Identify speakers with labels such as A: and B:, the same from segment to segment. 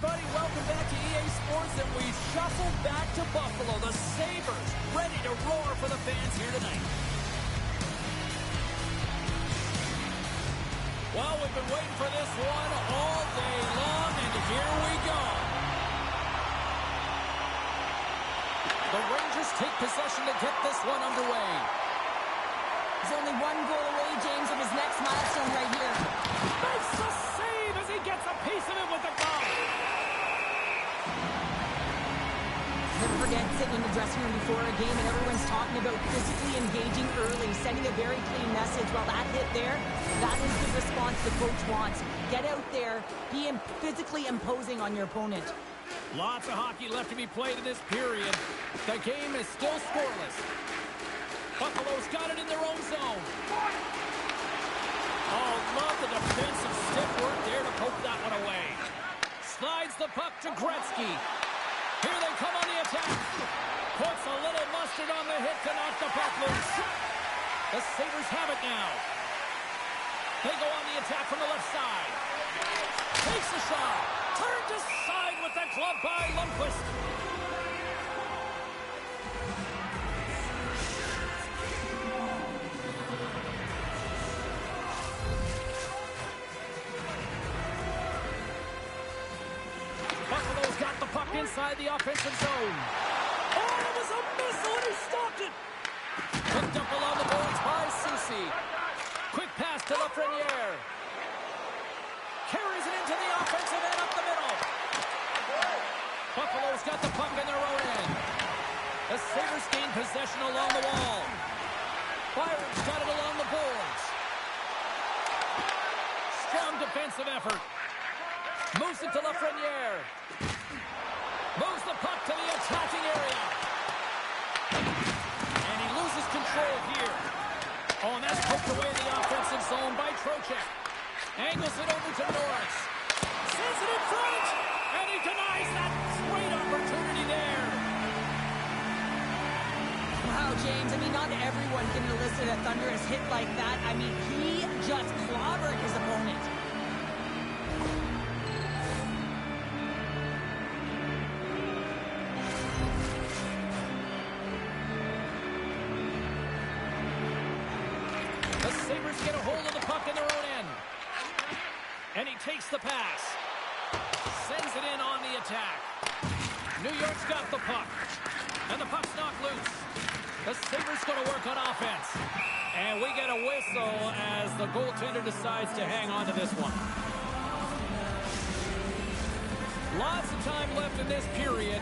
A: everybody. Welcome back to EA Sports, and we shuffle back to Buffalo. The Sabres ready to roar for the fans here tonight. Well, we've been waiting for this one all day long, and here we go. The Rangers take possession to get this one underway.
B: He's only one goal away, James, from his next milestone right here.
A: Makes the save as he gets a piece of it with the glove.
B: Never forget sitting in the dressing room before a game and everyone's talking about physically engaging early, sending a very clean message. Well, that hit there, that is the response the coach wants. Get out there, be physically imposing on your opponent.
A: Lots of hockey left to be played in this period. The game is still scoreless. Buffalo's got it in their own zone. Oh, love the defensive stiff work there to poke that one away. Slides the puck to Gretzky. Here they come on the attack. Puts a little mustard on the hit to knock the puck loose. The Sabres have it now. They go on the attack from the left side. Takes a shot. Turned aside with the glove by Lundqvist. Buffalo's got the puck inside the offensive zone. Oh, it was a missile and he stopped it. Picked up along the boards by Ceci. Quick pass to Lafreniere. Carries it into the offensive end up the middle. Buffalo's got the puck in their own end. The Sabres gain possession along the wall. Byron's got it along the boards. Strong defensive effort. Moves it to Lafreniere. Moves the puck to the attacking area. And he loses control here. Oh, and that's poked away in the offensive zone by Trocheck. Angles it over to Norris. Sends it in front. And he denies that great opportunity there.
B: Wow, James, I mean, not everyone can elicit a thunderous hit like that. I mean, he just clobbered his opponent.
A: Sabres get a hold of the puck in their own end. And he takes the pass. Sends it in on the attack. New York's got the puck. And the puck's knocked loose. The Sabres going to work on offense. And we get a whistle as the goaltender decides to hang on to this one. Lots of time left in this period.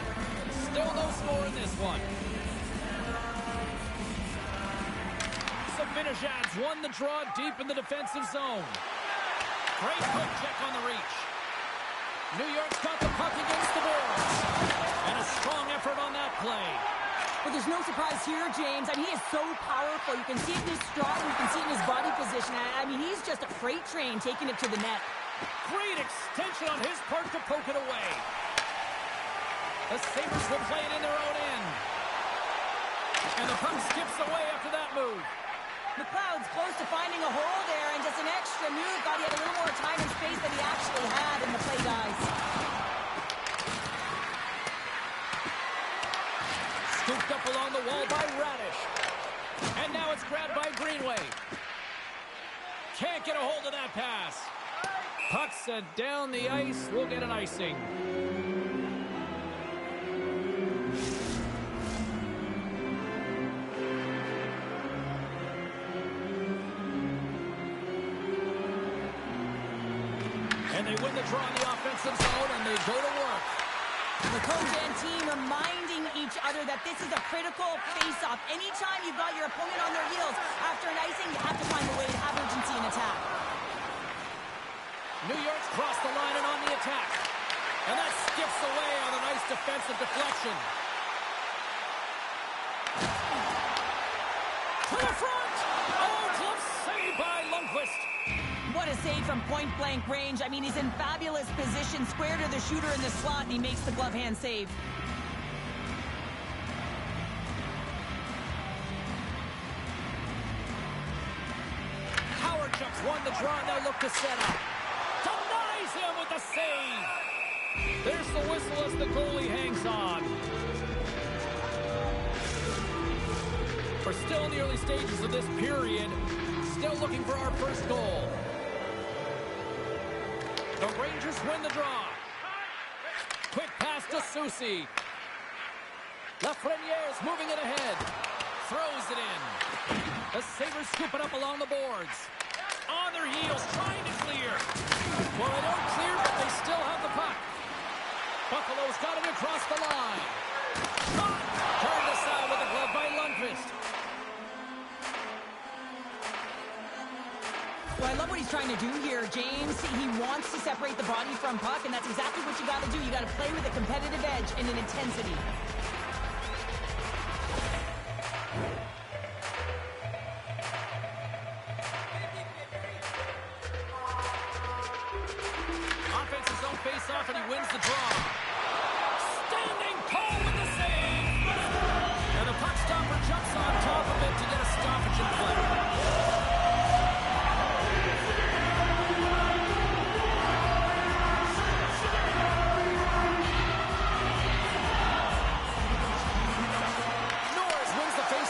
A: Still no score in this one. Vinishad's won the draw deep in the defensive zone. Great hook check on the reach. New York's got the puck against the boards. And a strong effort on that play.
B: But there's no surprise here, James. I mean, he is so powerful. You can see it in his stride, and you can see it in his body position. I mean, he's just a freight train taking it to the net.
A: Great extension on his part to poke it away. The Sabres will play it in their own end. And the puck skips away after that move.
B: McLeod's close to finding a hole there, and just an extra move. Thought he had a little more time and space than he actually had, and the play dies.
A: Scooped up along the wall by Radish. And now it's grabbed by Greenway. Can't get a hold of that pass. Puck set down the ice. We'll get an icing. And they win the draw in the offensive zone, and they go to work.
B: The coach and team reminding each other that this is a critical face-off. Anytime you've got your opponent on their heels after an icing, you have to find a way to have urgency in attack.
A: New York's crossed the line and on the attack. And that skips away on a nice defensive deflection. To the front! Oh, close save by Lundqvist.
B: What a save from point-blank range. I mean, he's in fabulous position, square to the shooter in the slot, and he makes the glove hand save. Howard Chuck's won the draw, and they'll look to set up. Denies him with the save.
A: There's the whistle as the goalie hangs on. We're still in the early stages of this period. Still looking for our first goal. The Rangers win the draw. Quick pass to Soucy. Lafreniere's moving it ahead. Throws it in. The Sabres scoop it up along the boards. On their heels, trying to clear. Well, they don't clear, but they still have the puck. Buffalo's got it across the line. Shot! Turned aside with a glove by Lundqvist.
B: Well, I love what he's trying to do here, James. He wants to separate the body from puck, and that's exactly what you got to do. You got to play with a competitive edge and an intensity.
A: Offensive zone face-off, and he wins the draw. Standing tall with the save. And the puck stopper jumps on top of it to get a stoppage in play.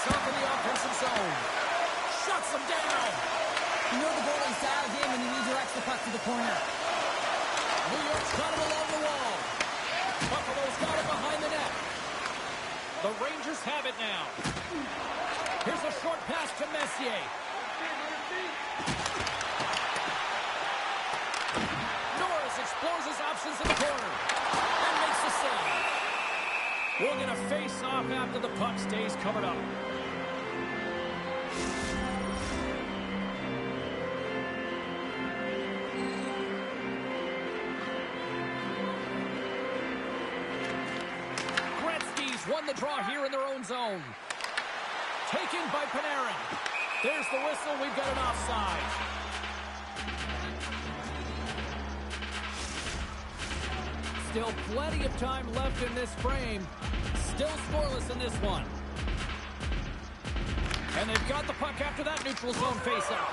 A: Off in the offensive zone. Shuts him down.
B: You know the goalie's dialed in when he redirects the puck to the corner.
A: New York's got him along the wall. Buffalo's got it behind the net. The Rangers have it now. Here's a short pass to Messier. Norris explores his options in the corner and makes the save. We're going to face off after the puck stays covered up. Gretzky's won the draw here in their own zone. Taken by Panarin. There's the whistle. We've got an offside. Still plenty of time left in this frame. Still scoreless in this one. And they've got the puck after that neutral zone faceoff.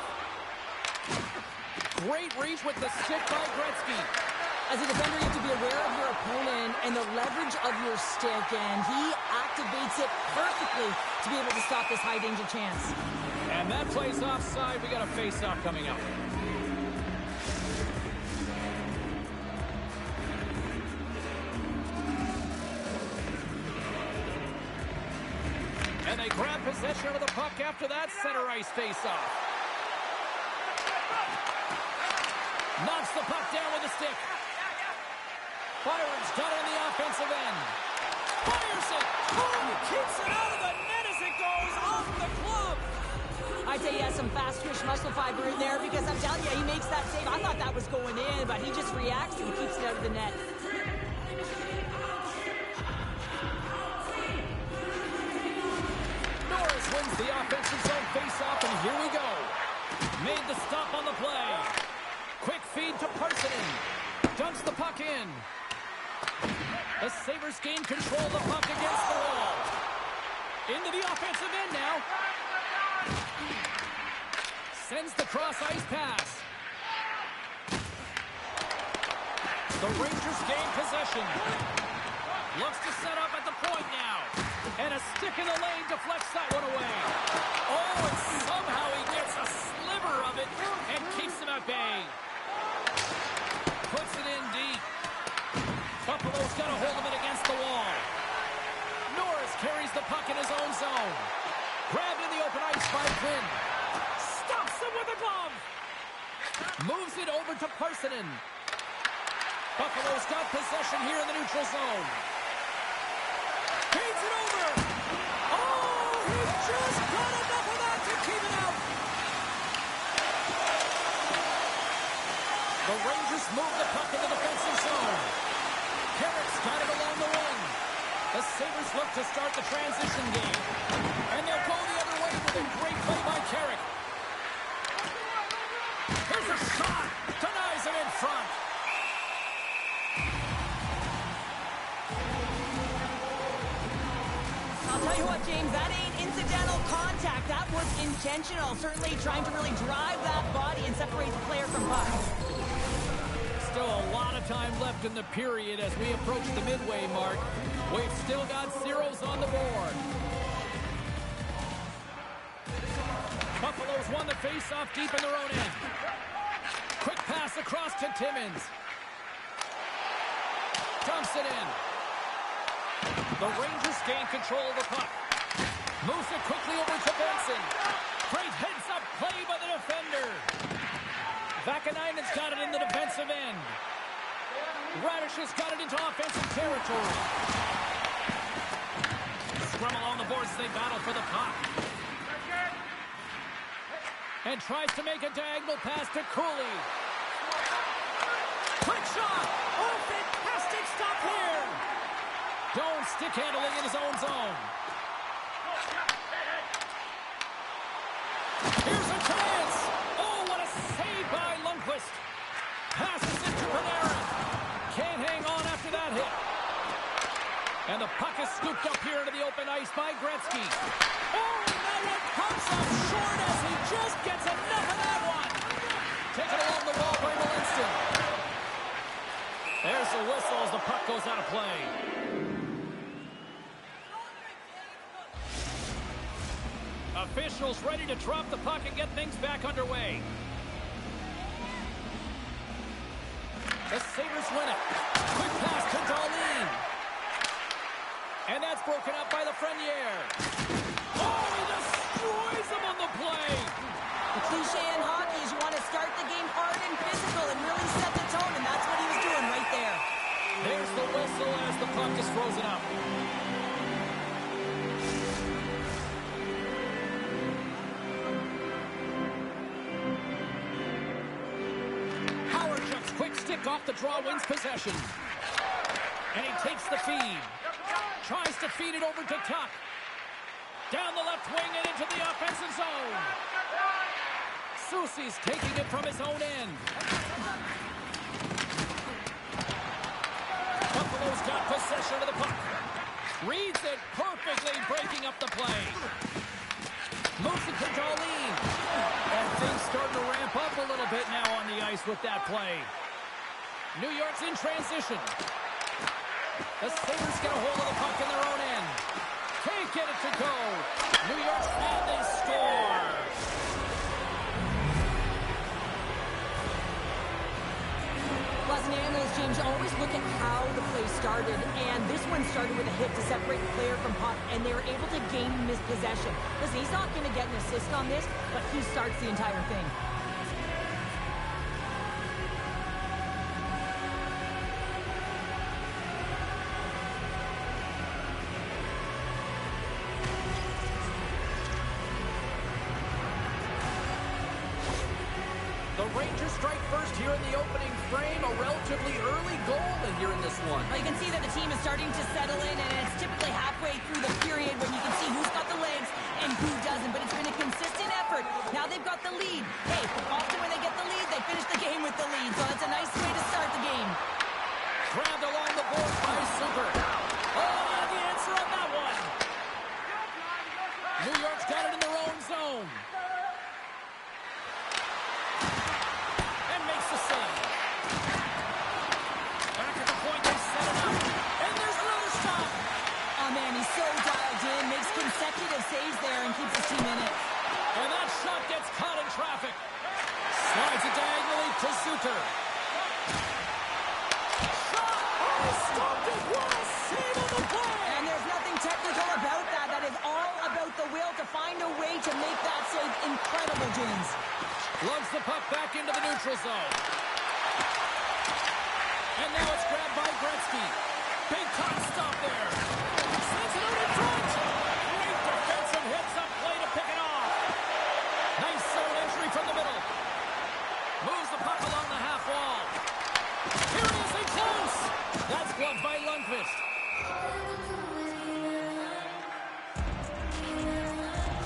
A: Great reach with the stick by Gretzky.
B: As a defender, you have to be aware of your opponent and the leverage of your stick, and he activates it perfectly to be able to stop this high-danger chance.
A: And that plays offside. We got a faceoff coming up. And they grab possession of the puck after that center ice faceoff. Knocks the puck down with a stick. Byron's got it on the offensive end. Fires it. Boom! Keeps it out of the net as it goes off the glove.
B: I'd say he has some fast twitch muscle fiber in there because I'm telling you, he makes that save. I thought that was going in, but he just reacts and keeps it out of the net.
A: Norris wins the offensive zone face-off, and here we go. Made the stop on the play. Quick feed to Parsonen. Dumps the puck in. The Sabres gain control of the puck against the wall. Into the offensive end now. Sends the cross-ice pass. The Rangers gain possession. Looks to set up at the point now. And a stick in the lane deflects that one away. Oh, and somehow he gets a sliver of it and keeps him at bay. Puts it in deep. Buffalo's got a hold of it against the wall. Norris carries the puck in his own zone. Grabbed in the open ice by Quinn. Stops him with a glove. Moves it over to Parsonen. Buffalo's got possession here in the neutral zone. Feeds it over. Oh, he just got enough of that to keep it out. The Rangers move the puck in the defensive zone. Carrick's got it along the wing. The Sabres look to start the transition game. And they'll go the other way with a great play by Carrick. Here's a shot. Denies him in front.
B: I'll tell you what, James, that ain't incidental contact. That was intentional. Certainly trying to really drive that body and separate the player from puck.
A: Still a lot of time left in the period as we approach the midway mark. We've still got zeros on the board. Buffalo's won the face-off deep in their own end. Quick pass across to Timmins. Dumps it in. The Rangers gain control of the puck. Moves it quickly over to Benson. Great heads-up play by the defender. Vakanainen's got it in the defensive end. Radish has got it into offensive territory. Scrum along the boards as they battle for the puck. And tries to make a diagonal pass to Cooley. Quick shot! Oh, fantastic stop here! Doan stick handling in his own zone. Here's a chance! Oh, what a save by Lundqvist! Passes it to Panarin. Can't hang on after that hit. And the puck is scooped up here into the open ice by Gretzky. Oh, now it comes up short as he just gets enough of that one. Taken along the wall by Malinston. There's the whistle as the puck goes out of play. Officials ready to drop the puck and get things back underway. The Sabres win it. Quick pass to Dahlin. And that's broken up by Lafreniere. Oh, he destroys him on the play.
B: The cliche in hockey is you want to start the game hard and physical and really set the tone, and that's what he was doing right there.
A: There's the whistle as the puck is frozen up. Howard's quick stick off the draw wins possession. And he takes the feed. Tries to feed it over to Tuck. Down the left wing and into the offensive zone. Soucy's taking it from his own end. Buffalo's got possession of the puck. Reads it perfectly, breaking up the play. Moves it to Dahlin. And things starting to ramp up a little bit now on the ice with that play. New York's in transition. The Sabres get a hold of the puck in their own end. Can't get it to go. New York's and they score.
B: Pleasant Animals, James, you always look at how the play started, and this one started with a hit to separate the player from puck, and they were able to gain this possession. Listen, he's not going to get an assist on this, but he starts the entire thing.
A: The Rangers strike first here in the opening frame. A relatively early goal here in this one.
B: Well, you can see that the team is starting to settle in, and it's typically halfway through the period when you can see who's got the legs and who doesn't. But it's been a consistent effort. Now they've got the lead. Hey, often when they get the lead, they finish the game with the lead. So it's a nice way to start the game.
A: Grabbed along the board by Super. Oh, the answer on that one. New York's got it in their own zone.
B: Consecutive saves there and keeps his team in it.
A: And that shot gets caught in traffic. Slides it diagonally to Suter. Shot! Oh, stopped it! What a save on the play!
B: And there's nothing technical about that. That is all about the will to find a way to make that save incredible, James.
A: Lugs the puck back into the neutral zone. And now it's grabbed by Gretzky. Big time stop there. Sends it out in front. Hits up play to pick it off. Nice zone entry from the middle. Moves the puck along the half wall. Here it is in close. That's blocked by Lundqvist.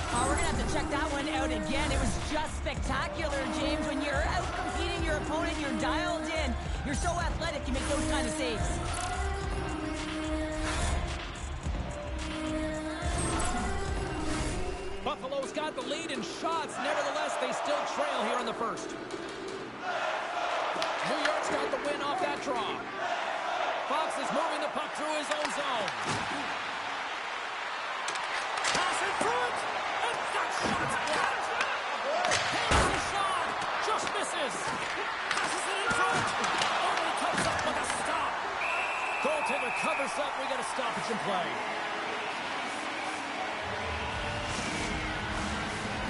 B: Oh, we're going to have to check that one out again. It was just spectacular, James. When you're out competing your opponent, you're dialed in. You're so athletic, you make those kind of saves.
A: Buffalo's got the lead in shots. Nevertheless, they still trail here in the first. New York's got the win off that draw. Fox is moving the puck through his own zone. Pass it through it, and that shot's blocked. Here's the shot, just misses. Passes it in front. Only comes up with a stop. Goaltender covers up. We got a stoppage in play.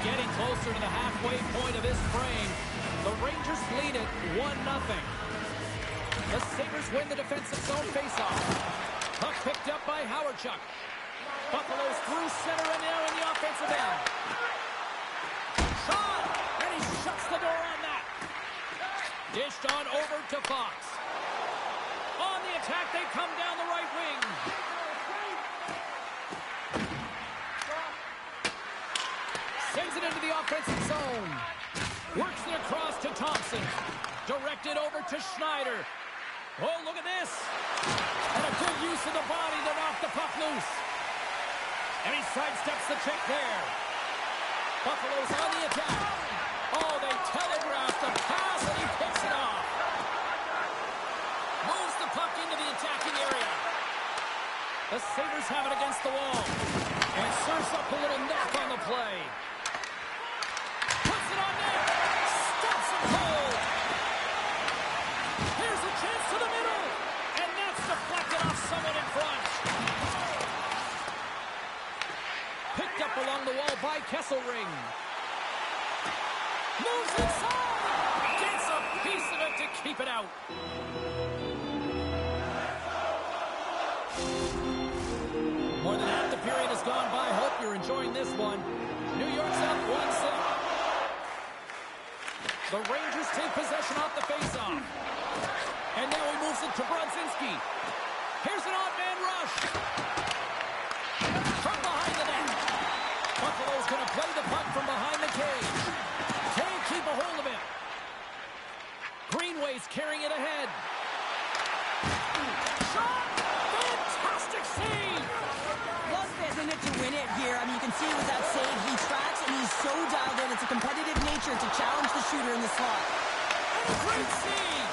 A: Getting closer to the halfway point of this frame. The Rangers lead it 1-0. The Sabres win the defensive zone faceoff. Puck picked up by Howardchuk. Buffalo's through center and now in the offensive end. Shot! And he shuts the door on that. Dished on over to Fox. On the attack, they come down the right wing. Sends it into the offensive zone. Works it across to Thompson. Directed over to Schneider. Oh, look at this. And a good use of the body to knock the puck loose. And he sidesteps the check there. Buffalo's on the attack. Oh, they telegraph the pass, and he picks it off. Moves the puck into the attacking area. The Sabres have it against the wall. And serves up a little knock on the play. Puts it on net. Stops it cold. Here's a chance to the middle. And that's deflected off someone in front. Picked up along the wall by Kesselring. Moves inside. Gets a piece of it to keep it out. More than half the period has gone by. Hope you're enjoying this one. New York's up 1-0. The Rangers take possession off the faceoff. And now he moves it to Brodzinski. Here's an odd man rush. From behind the net. Buffalo's going to play the puck from behind the cage. Can't keep a hold of it. Greenway's carrying it ahead. Shot! Fantastic save!
B: Lundqvist in it to win it here. I mean, you can see with that save, he tracks and he's so dialed in. It's a competitive nature to challenge the shooter in the slot.
A: And a great save!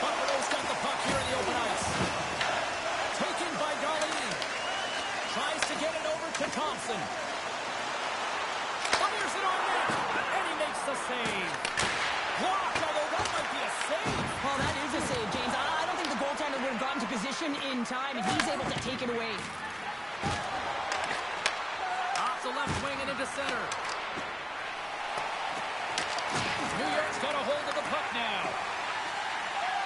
A: Buffalo's got the puck here in the open ice. Taken by Darlene. Tries to get it over to Thompson. Fires it on net. And he makes the save. Blocked, although that might be a save.
B: Well, that is a save, James. I don't think the goaltender would have gotten to position in time, and he's able to take it away.
A: Off the left wing and into center. New York's got a hold of the puck now.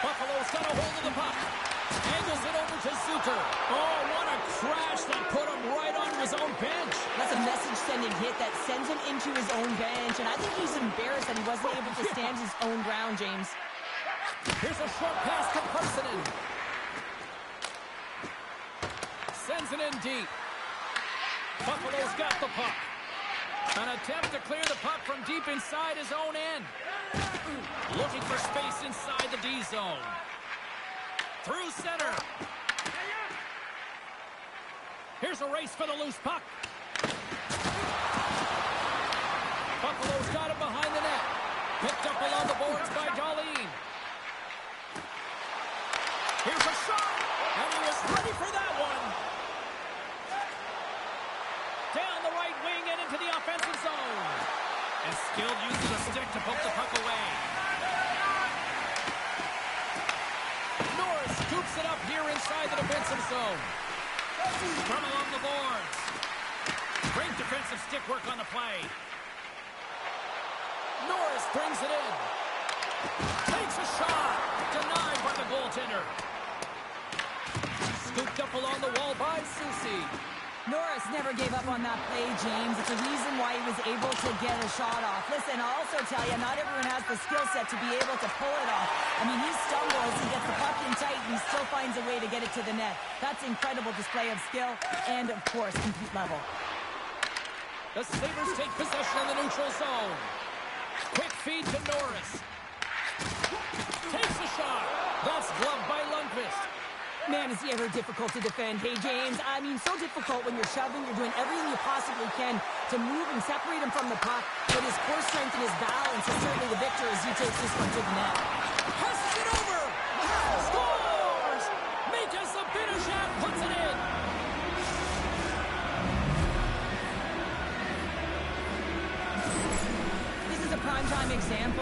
A: Buffalo's got a hold of the puck. Angles it over to Suter. Oh, what a crash that put him right onto his own bench.
B: That's a message-sending hit that sends him into his own bench, and I think he's embarrassed that he wasn't able to stand his own ground, James.
A: Here's a short pass to Parsonen. Sends it in deep. Buffalo's got the puck. An attempt to clear the puck from deep inside his own end. Looking for space inside the D zone. Through center. Here's a race for the loose puck. Buffalo's got it behind the net. Picked up along the boards by Darlene. Here's a shot. And he was ready for that one. Down the right wing and into the offensive zone. And Skilled uses a stick to poke the puck away. Norris scoops it up here inside the defensive zone. From along the boards. Great defensive stick work on the play. Norris brings it in. Takes a shot. Denied by the goaltender. Scooped up along the wall by Soucy.
B: Norris never gave up on that play, James. It's a reason why he was able to get a shot off. Listen, I'll also tell you, not everyone has the skill set to be able to pull it off. I mean, he stumbles, he gets the puck in tight, and he still finds a way to get it to the net. That's incredible display of skill and, of course, compete level.
A: The Sabres take possession in the neutral zone. Quick feed to Norris. Takes a shot. That's gloved by Lundqvist.
B: Man, is he ever difficult to defend. Hey, James, I mean, so difficult when you're shoving, you're doing everything you possibly can to move and separate him from the puck. But his core strength and his balance is certainly the victor as he takes this one to the net.
A: Passes it over. Miles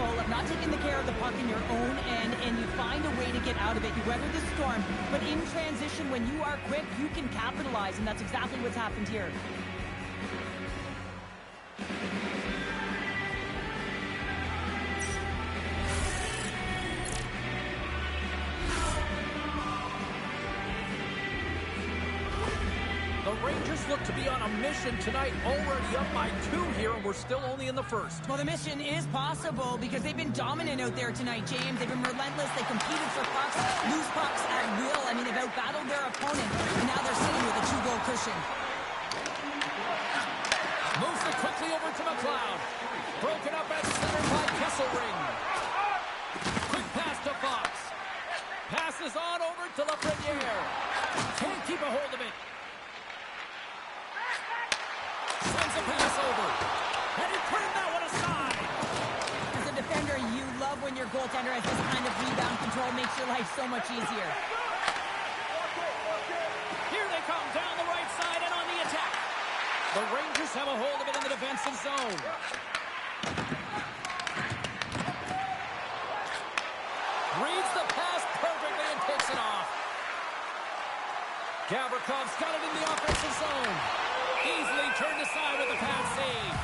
B: mindful of not taking the care of the puck in your own end, and you find a way to get out of it. You weather the storm, but in transition, when you are quick, you can capitalize, and that's exactly what's happened here.
A: The Rangers look to be on a mission tonight, already up by 2 here, and we're still only in the first.
B: Well, the mission is possible because they've been dominant out there tonight, James. They've been relentless. They competed for pucks, lose pucks at will. I mean, they've outbattled their opponent, and now they're sitting with a 2-goal cushion.
A: Moves it quickly over to McLeod. Broken up at center by Kesselring. Quick pass to Fox. Passes on over to Lafreniere. Can't keep a hold of it. Sends a pass over. And he turned that one aside.
B: As a defender, you love when your goaltender has this kind of rebound control. Makes your life so much easier.
A: Here they come down the right side and on the attack. The Rangers have a hold of it in the defensive zone. Reads the pass perfectly and takes it off. Gavrikov's got it in the offensive zone. Easily turned aside with a pass save.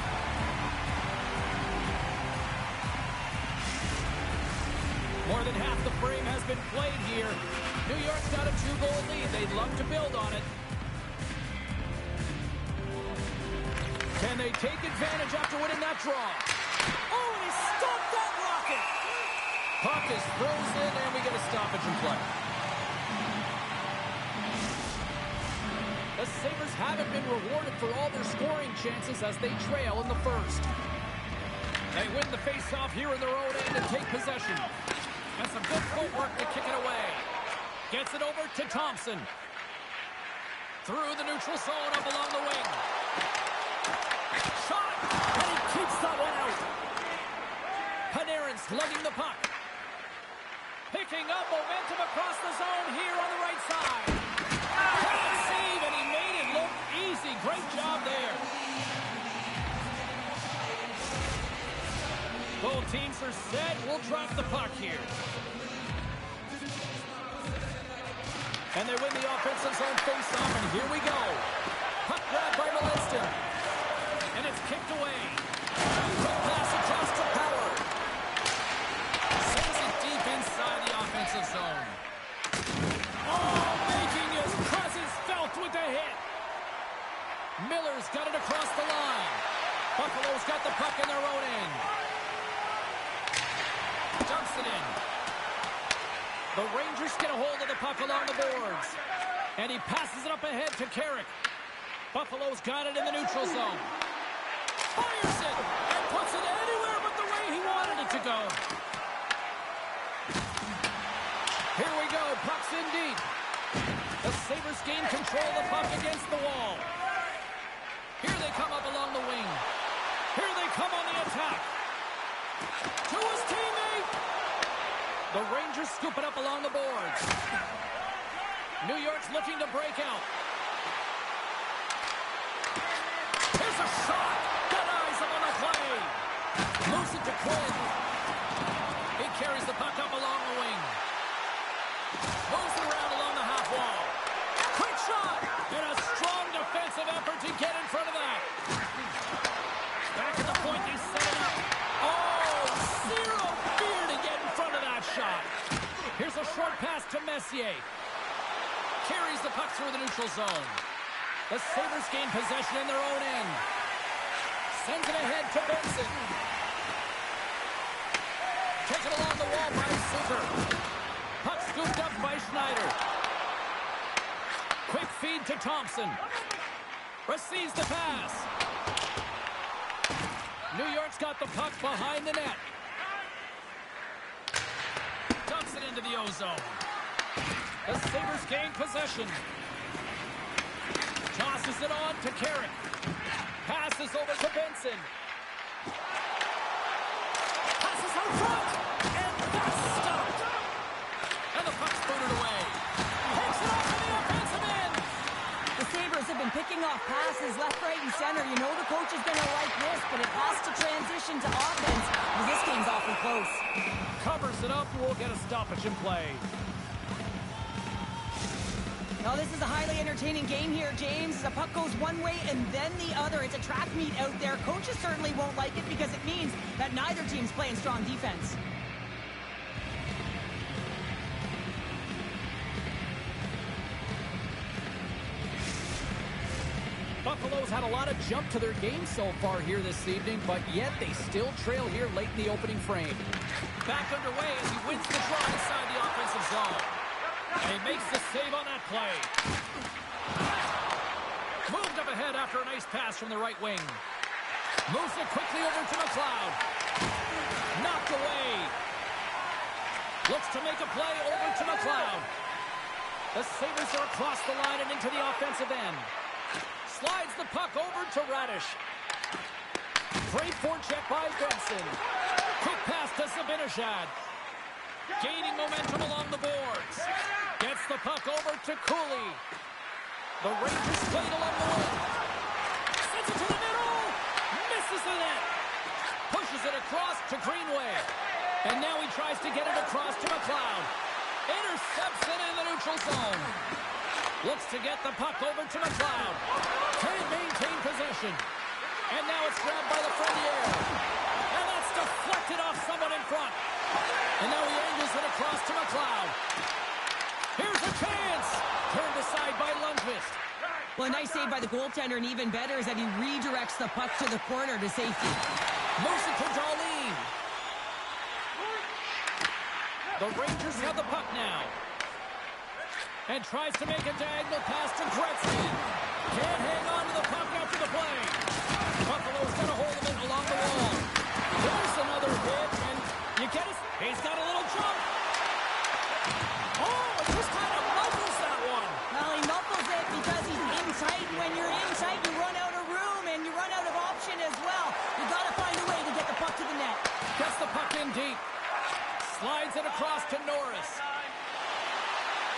A: More than half the frame has been played here. New York's got a 2-goal lead. They'd love to build on it. Can they take advantage after winning that draw? Oh, and he stopped that rocket! Puck is frozen, and we get a stoppage in play. The Sabres haven't been rewarded for all their scoring chances as they trail in the first. They win the face-off here in their own end and take possession. And some good footwork to kick it away. Gets it over to Thompson. Through the neutral zone up along the wing. Shot! And he keeps that one out. Panarin slugging the puck. Picking up momentum across the zone here on the right side. Great save, and he made it look easy. Great job there. Both teams are set. We'll drop the puck here. And they win the offensive zone face-off, and here we go. Puck grab by Melinston. And it's kicked away. Quick pass across to Power. Sends it deep inside the offensive zone. Oh, making his presence felt with the hit. Miller's got it across the line. Buffalo's got the puck in their own end. Dumps it in. The Rangers get a hold of the puck along the boards. And he passes it up ahead to Carrick. Buffalo's got it in the neutral zone. Fires it and puts it anywhere but the way he wanted it to go. Here we go. Puck's in deep. The Sabres gain control of the puck against the wall. Here they come up along the wing. Here they come on the attack. To his teammate. The Rangers scoop it up along the boards. New York's looking to break out. Here's a shot. Denies him on the play. Moves it to Quinn. He carries the puck up along the wing. Moves it around along the half wall. Quick shot. And a strong defensive effort to get in front of that. Back at the point, they set it up. Oh, zero fear to get in front of that shot. Here's a short pass to Messier. Carries the puck through the neutral zone. The Sabres gain possession in their own end. Sends it ahead to Benson. Taken along the wall by Suter. Puck scooped up by Schneider. Quick feed to Thompson. Receives the pass. New York's got the puck behind the net. Dumps it into the O-zone. The Sabres gain possession. Tosses it on to Carrick. Passes over to Benson. Passes out front. And that's stopped. And the puck's booted away. Takes it off to the offensive end.
B: The Sabres have been picking off passes left, right, and center. You know the coach is going to like this, but it has to transition to offense because this game's awfully close.
A: Covers it up. We'll get a stoppage in play.
B: Now, this is a highly entertaining game here, James. The puck goes one way and then the other. It's a track meet out there. Coaches certainly won't like it because it means that neither team's playing strong defense.
A: Buffalo's had a lot of jump to their game so far here this evening, but yet they still trail here late in the opening frame. Back underway as he wins the draw inside the offensive zone. And he makes the save on that play. Moved up ahead after a nice pass from the right wing. Moves it quickly over to McLeod. Knocked away. Looks to make a play over to McLeod. The Sabres are across the line and into the offensive end. Slides the puck over to Radish. Great forecheck by Benson. Quick pass to Zibanejad. Gaining momentum along the boards. Gets the puck over to Cooley. The Rangers played along the wing. Sends it to the middle. Misses the net. Pushes it across to Greenway. And now he tries to get it across to McLeod. Intercepts it in the neutral zone. Looks to get the puck over to McLeod. Can't maintain possession. And now it's grabbed by the Frenier. And that's deflected off someone in front. And now he angles it across to McLeod. Here's a chance. Turned aside by Lundqvist.
B: Well, a nice save by the goaltender, and even better is that he redirects the puck to the corner to safety.
A: Moves it to Darlene. The Rangers have the puck now. And tries to make a diagonal pass to Gretzky. Can't hang on to the puck after the play. Buffalo's got a hold of it along the wall. There's another hit, and you get it? He's got a little jump. Oh, it just kind of muffles that one.
B: Well, he muffles it because he's in tight. When you're in tight, you run out of room, and you run out of option as well. You got to find a way to get the puck to the net.
A: Gets the puck in deep. Slides it across to Norris.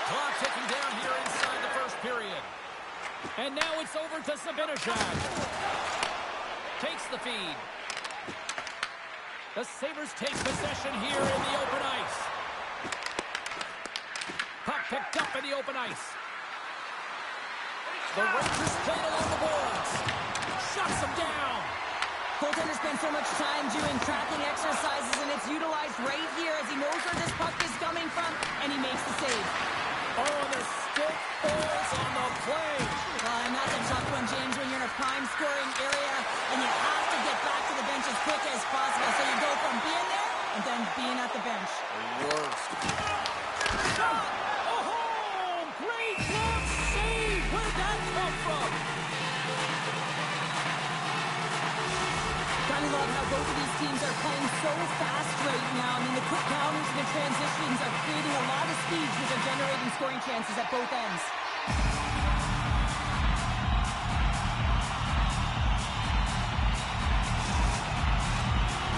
A: Clock ticking down here inside the first period. And now it's over to Zibanejad. Takes the feed. The Sabres take possession here in the open ice. Puck picked up in the open ice. The Rangers played along the boards. Shuts them down.
B: Goaltender spends so much time doing tracking exercises, and it's utilized right here as he knows where this puck is coming from, and he makes the save.
A: Oh, and the stick falls on the play.
B: Well, and that's a tough one, James, when you're in a prime scoring area, and you have to get back to the bench as quick as possible. So you go from being there and then being at the bench.
A: The worst. Oh, great glove save. Where did that come from?
B: I love how both of these teams are playing so fast right now. I mean, the quick counters and the transitions are creating a lot of speeds, which are generating scoring chances at both ends.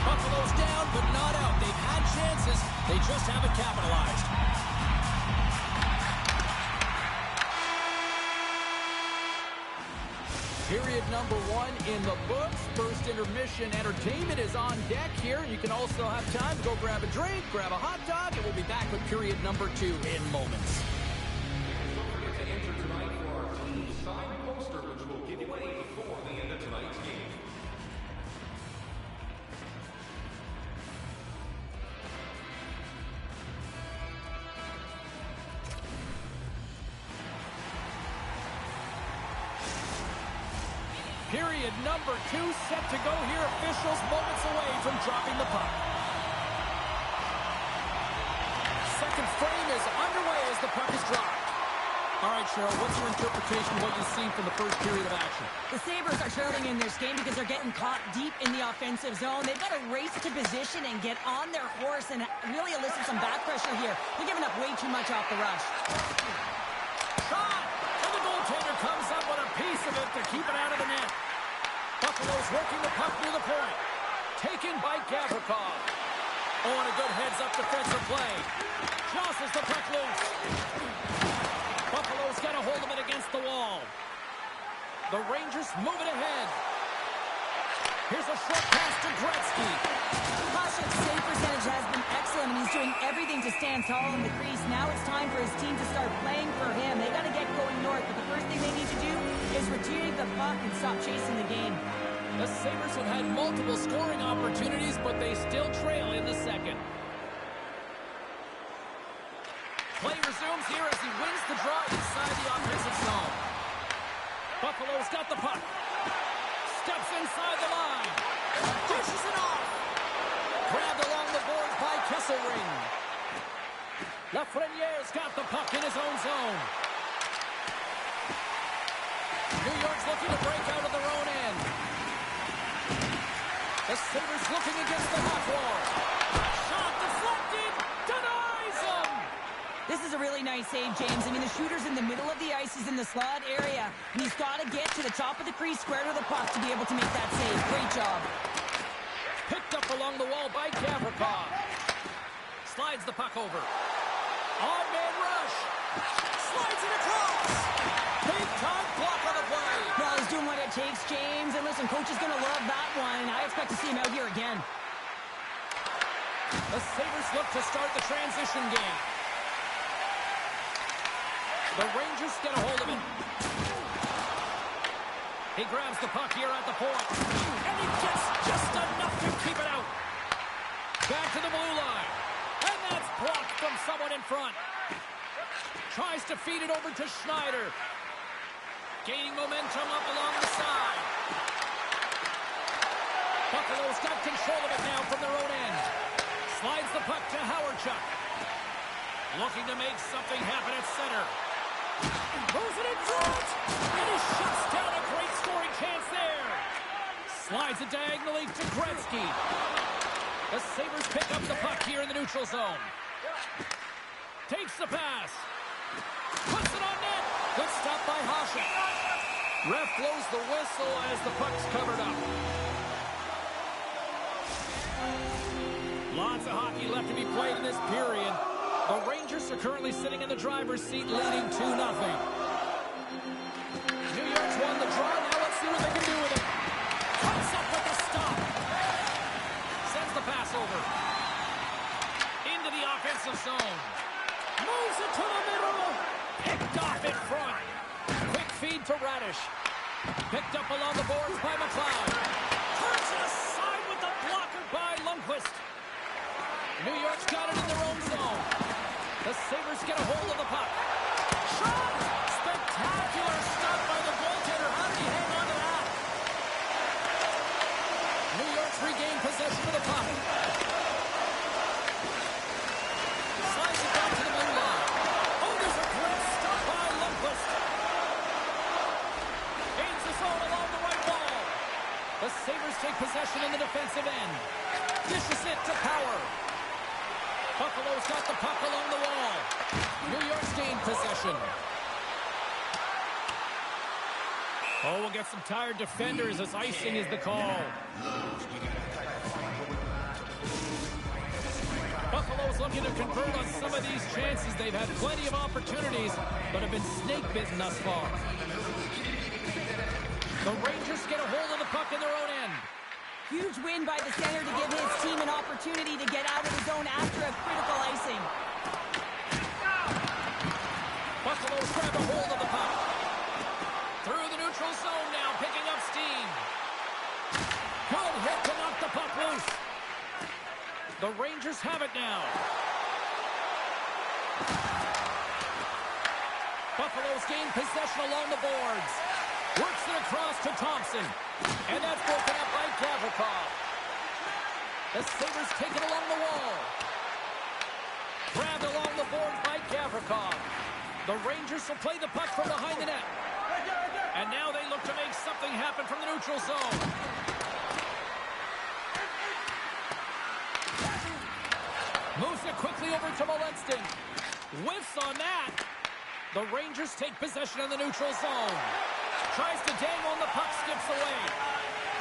A: Buffalo's down, but not out. They've had chances. They just haven't capitalized. Period number 1 in the books. First intermission entertainment is on deck here. You can also have time to go grab a drink, grab a hot dog, and we'll be back with period number 2 in moments.
C: Don't forget to enter tonight for our team signed poster, which will give away before the end of tonight's game.
A: Period number 2 set to go here. Officials moments away from dropping the puck. Second frame is underway as the puck is dropped. All right, Cheryl, what's your interpretation of what you've seen from the first period of action?
B: The Sabres are trailing in this game because they're getting caught deep in the offensive zone. They've got to race to position and get on their horse and really elicit some back pressure here. They're giving up way too much off the rush.
A: Shot! And the goaltender comes up with a piece of it to keep it out of the net. Buffalo's working the puck near the point. Taken by Gavrikov. Oh, and a good heads-up defensive play. Jostles the puck loose. Buffalo's got a hold of it against the wall. The Rangers move it ahead. Here's a short pass to Gretzky.
B: Kashuk's save percentage has been excellent, and he's stands tall in the crease. Now it's time for his team to start playing for him. They got to get going north, but the first thing they need to do is retrieve the puck and stop chasing the game.
A: The Sabres have had multiple scoring opportunities, but they still trail in the second. Play resumes here as he wins the draw inside the offensive zone. Buffalo's got the puck. Steps inside the line. Dishes it off. Grabbed along the boards by Kesselring. Lafreniere's got the puck in his own zone. New York's looking to break out of their own end. The Sabres looking against the back wall. Shot deflected. Denies him.
B: This is a really nice save, James. I mean, the shooter's in the middle of the ice. He's in the slot area. And he's got to get to the top of the crease, square to the puck to be able to make that save. Great job.
A: Picked up along the wall by Gavrikov. Slides the puck over. On-man rush. Slides it across. Big-time block on the play.
B: Well, he's doing what it takes, James. And listen, coach is going to love that one. I expect to see him out here again.
A: The Sabres look to start the transition game. The Rangers get a hold of it. He grabs the puck here at the point. And he gets just enough to keep it out. Back to the blue line. And that's blocked from someone in front. Tries to feed it over to Schneider. Gaining momentum up along the side. Buffalo's got control of it now from their own end. Slides the puck to Howardchuk. Looking to make something happen at center. Moves it in front. And he shuts down a great scoring chance there. Slides it diagonally to Gretzky. The Sabres pick up the puck here in the neutral zone. Takes the pass. Puts it on net. Good stop by Hasek. Ref blows the whistle as the puck's covered up. Lots of hockey left to be played in this period. The Rangers are currently sitting in the driver's seat, leading 2-0. New York's won the draw. Now let's see what they can do with it. Comes up with the stop. Sends the pass over. Into the offensive zone. Moves it to the middle. Picked off in front. Quick feed to Radish. Picked up along the boards by McLeod. Turns it aside with the blocker by Lundqvist. New York's got it in their own zone. The Sabres get a hold of the puck. Shot! Spectacular stop by the goaltender. How did he hang on to that? New York's regained possession of the puck. Slides it back to the blue line. Oh, there's a great stop by Lundqvist. Gains the zone along the right wall. The Sabres take possession in the defensive end. Dishes it to Power. Buffalo's got the puck along the wall. New York's gained possession. Oh, we'll get some tired defenders as icing is the call. Buffalo's looking to convert on some of these chances. They've had plenty of opportunities, but have been snake-bitten thus far. The Rangers get a hold of the puck in their own end.
B: Huge win by the center to give his team an opportunity to get out of the zone after a critical icing.
A: Buffalo's grabbed a hold of the puck. Through the neutral zone now, picking up steam. Good hit to knock the puck loose. The Rangers have it now. Buffalo's gained possession along the boards. Works it across to Thompson. And that's broken up by Gavrikov. The Sabres take it along the wall. Grabbed along the boards by Gavrikov. The Rangers will play the puck from behind the net. And now they look to make something happen from the neutral zone. Moves it quickly over to Molenston. Whiffs on that. The Rangers take possession in the neutral zone. Tries to dangle and the puck skips away.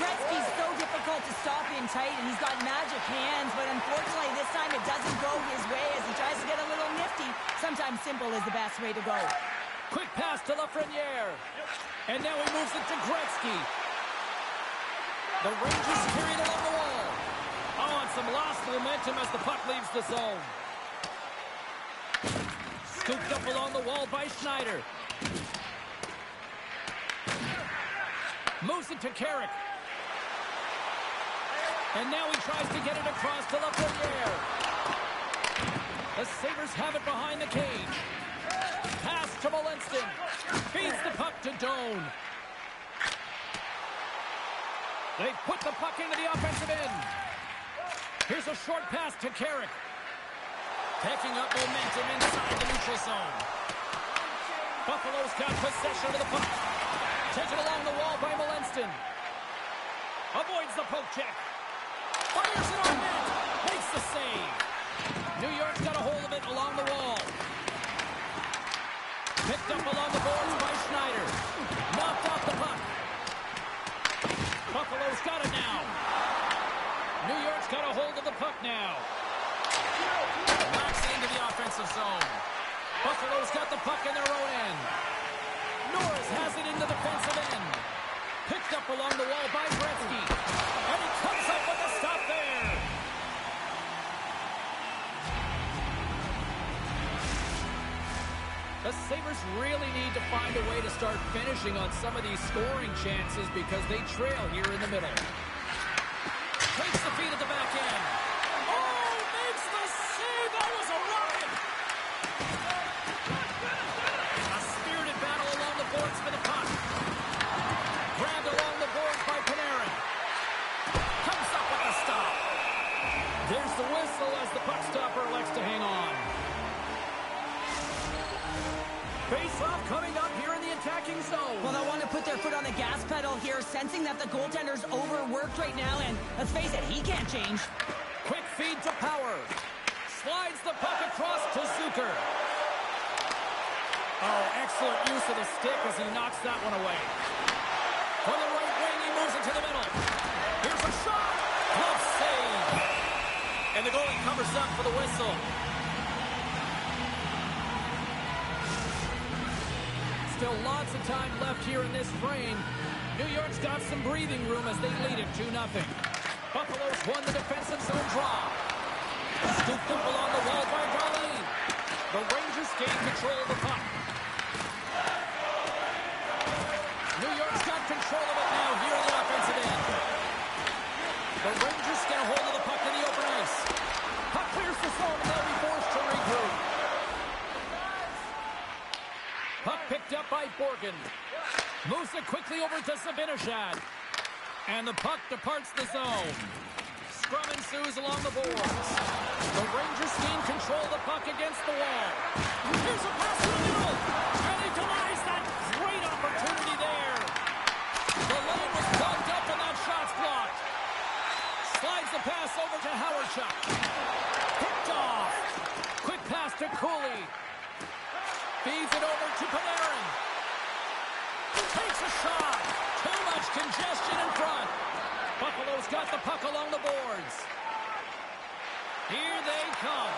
B: Gretzky's so difficult to stop in tight, and he's got magic hands, but unfortunately this time it doesn't go his way as he tries to get a little nifty. Sometimes simple is the best way to go.
A: Quick pass to Lafreniere. And now he moves it to Gretzky. The Rangers carry it along the wall. Oh, and some lost momentum as the puck leaves the zone. Scooped up along the wall by Schneider. Moves it to Carrick. And now he tries to get it across to Lafreniere. The Sabres have it behind the cage. Pass to Molinston. Feeds the puck to Doan. They put the puck into the offensive end. Here's a short pass to Carrick. Picking up momentum inside the neutral zone. Buffalo's got possession of the puck. Taken along the wall by Molinston. Avoids the poke check. Fires it on net. Makes the save. New York's got a hold of it along the wall. Picked up along the boards by Schneider. Knocked off the puck. Buffalo's got it now. New York's got a hold of the puck now. Knocks into the offensive zone. Buffalo's got the puck in their own end. Norris has it in the defensive end. Picked up along the wall by Gretzky. And he comes up with a stop there. The Sabres really need to find a way to start finishing on some of these scoring chances because they trail here in the middle. Takes the feed at the back end. Oh, makes the save. That was a rocket. A spirited battle along the boards for the puck. Grabbed along the boards by Panarin. Comes up with the stop. There's the whistle as the puck stopper elects to hang on. Face-off coming up here in the attacking zone.
B: Well, they want to put their foot on the gas pedal here, sensing that the goaltender's overworked right now, and let's face it, he can't change.
A: Quick feed to Power. Slides the puck across to Zucker. Oh, excellent use of the stick as he knocks that one away. On the right wing, he moves it to the middle. Here's a shot. Glove save. And the goalie covers up for the whistle. Still lots of time left here in this frame. New York's got some breathing room as they lead it 2-0. Buffalo's won the defensive zone draw. Scooped up along the wall by Darlene. The Rangers gain control of the puck. New York's got control of it now here in the offensive end. The Rangers get a hold of the puck in the open ice. Puck clears the zone and they'll be forced to regroup. Puck picked up by Borgen. Moves it quickly over to Zibanejad. And the puck departs the zone. Scrum ensues along the boards. The Rangers gain control of the puck against the wall. Here's a pass to the middle. And he denies that great opportunity there. The lane was plugged up and that shot's blocked. Slides the pass over to Howardchuk. Picked off. Quick pass to Cooley. Feeds it over to Panarin. Takes a shot. Too much congestion in front. Buffalo's got the puck along the boards. Here they come.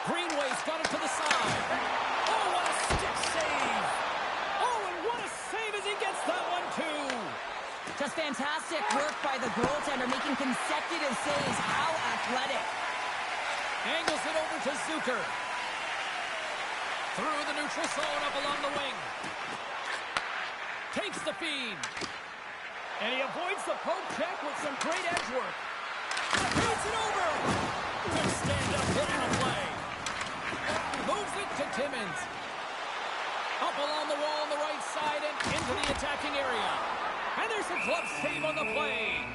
A: Greenway's got it to the side. Oh, what a stick save. Oh, and what a save as he gets that one, too.
B: Just fantastic work by the goaltender, making consecutive saves. How athletic.
A: Angles it over to Zucker. Through the neutral zone up along the wing. Takes the feed. And he avoids the poke check with some great edge work. Feeds it over. Good stand-up hit on the play. Moves it to Timmins. Up along the wall on the right side and into the attacking area. And there's a glove save on the play.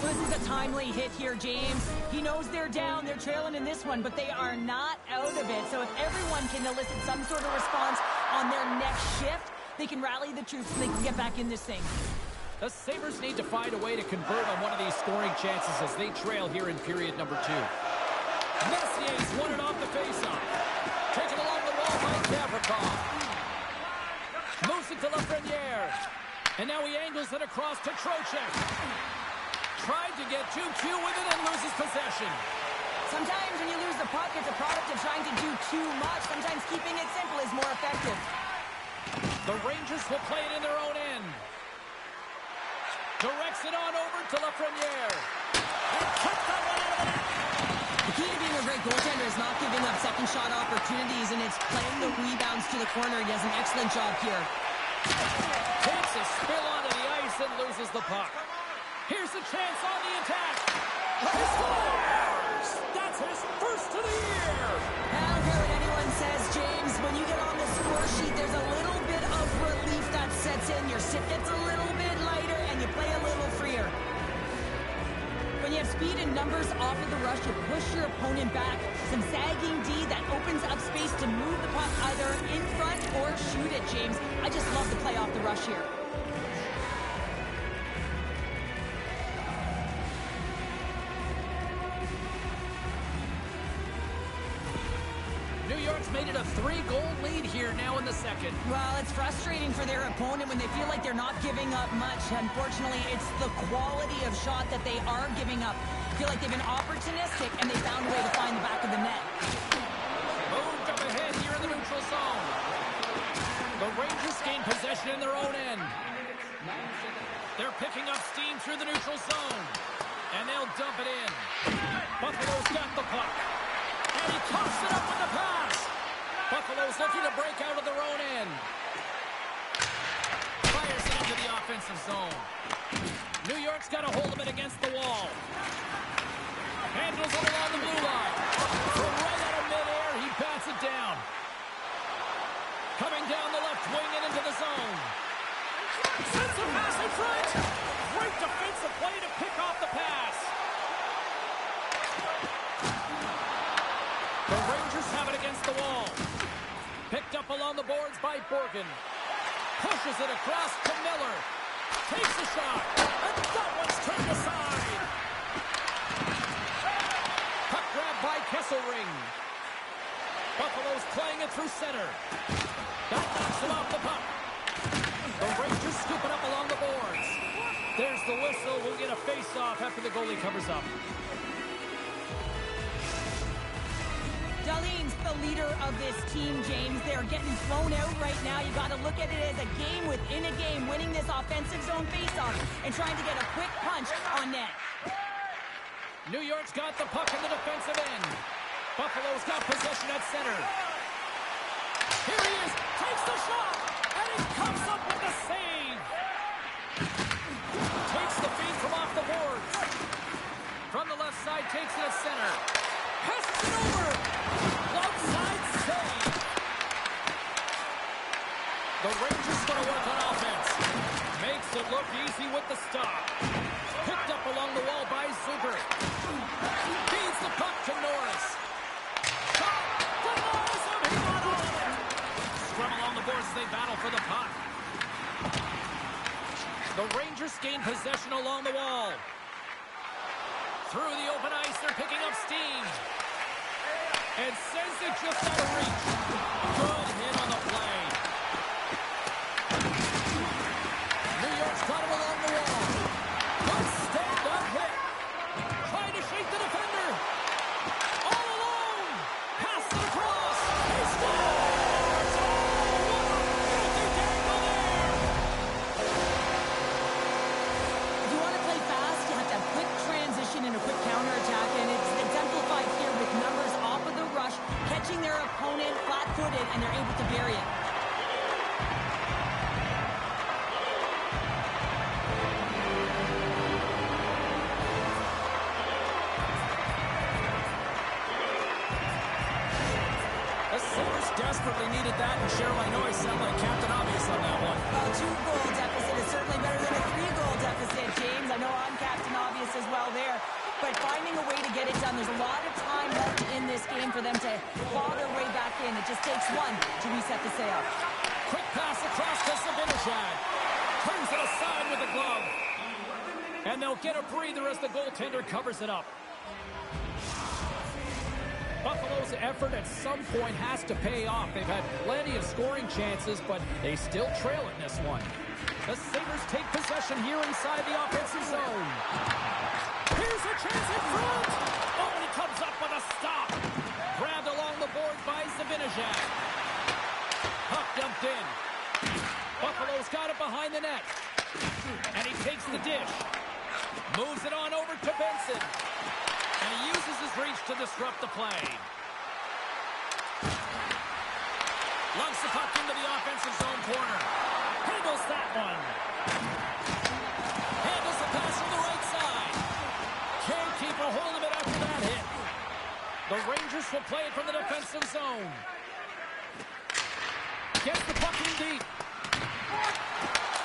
B: This is a timely hit here, James. He knows they're down, they're trailing in this one, but they are not out of it. So if everyone can elicit some sort of response on their next shift, they can rally the troops and they can get back in this thing.
A: The Sabres need to find a way to convert on one of these scoring chances as they trail here in period number 2. Messier's won it off the faceoff. Taken along the wall by Gavrikov. Moves it to Lafreniere. And now he angles it across to Trocheck. Tried to get too cute with it and loses possession.
B: Sometimes when you lose the puck, it's a product of trying to do too much. Sometimes keeping it simple is more effective.
A: The Rangers will play it in their own end. Directs it on over to Lafreniere. And kicked up
B: goaltender is not giving up second shot opportunities, and it's playing the rebounds to the corner. He does an excellent job here.
A: Takes a spill onto the ice and loses the puck. Here's a chance on the attack. He scores! That's his first of the year!
B: I don't care what anyone says, James. When you get on the score sheet, there's a little bit of relief that sets in. Your stick gets a little bit lighter, and you play a little freer. When you have speed and numbers off of the rush, you push your opponent back. Some sagging D that opens up space to move the puck either in front or shoot it, James. I just love the play off the rush here.
A: New York's made it a 3-goal lead here now in the second.
B: Well, it's frustrating for their opponent when they feel like they're not giving up much. Unfortunately, it's the quality of shot that they are giving up. I feel like they've been opportunistic, and they found a way to find the back of the net.
A: Moved up ahead here in the neutral zone. The Rangers gain possession in their own end. They're picking up steam through the neutral zone. And they'll dump it in. Buffalo's got the puck. And he coughs it up with the pass. Buffalo's looking to break out of their own end. Fires it into the offensive zone. New York's got a hold of it against the wall. Handles it along the blue line. From right out of midair, he bats it down. Coming down the left wing and into the zone. Sends a pass in front. Great defensive play to pick off the pass. The Rangers have it against the wall. Picked up along the boards by Borgen. Pushes it across to Miller. Takes a shot. And that one's turned aside. Puck grab by Kesselring. Buffalo's playing it through center. That knocks him off the puck. The Rangers scoop it up along the boards. There's the whistle. We'll get a face-off after the goalie covers up.
B: Dahlin's the leader of this team, James. They're getting thrown out right now. You got to look at it as a game within a game, winning this offensive zone faceoff and trying to get a quick punch on net.
A: New York's got the puck in the defensive end. Buffalo's got possession at center. Here he is, takes the shot, and he comes up with the save. Takes the feed from off the boards. From the left side, takes it at center. Passes it over. Left side save. The Rangers going to work on offense. Makes it look easy with the stop. Picked up along the wall by Zuber. Feeds the puck to Norris. Shot to Norris, and he got on it. Scrum along the boards as they battle for the puck. The Rangers gain possession along the wall. Through the open ice, they're picking up steam. And sends it just out of reach. Good hit on the play. New York's got him along the wall. Good stand-up hit. Trying to shake the defender. All alone. Pass it across. He scores! Oh, what a filthy dangle there.
B: If you want to play fast, you have to have quick transition and a quick counterattack, and it's exemplified here with numbers off of the rush, catching their opponent flat-footed, and they're able to bury it.
A: The Sabres desperately needed that, and Cheryl, I know I sound like Captain Obvious on that one.
B: Well, 2-goal deficit is certainly better than a 3-goal deficit, James. I know I'm Captain Obvious as well there. But finding a way to get it done, there's a lot of time left in this game for them to claw their way back in. It just takes one to reset the sail.
A: Quick pass across to Sabinishad. Turns it aside with the glove. And they'll get a breather as the goaltender covers it up. Buffalo's effort at some point has to pay off. They've had plenty of scoring chances, but they still trail in this one. The Sabres take possession here inside the offensive zone. Here's a chance in front. Oh, and he comes up with a stop. Grabbed along the board by Zabinajad. Puck dumped in. Buffalo's got it behind the net. And he takes the dish. Moves it on over to Benson. And he uses his reach to disrupt the play. Lungs the puck into the offensive zone corner. Handles that one. Handles the pass from the right side. Can't keep a hold of it after that hit. The Rangers will play it from the defensive zone. Gets the puck in deep.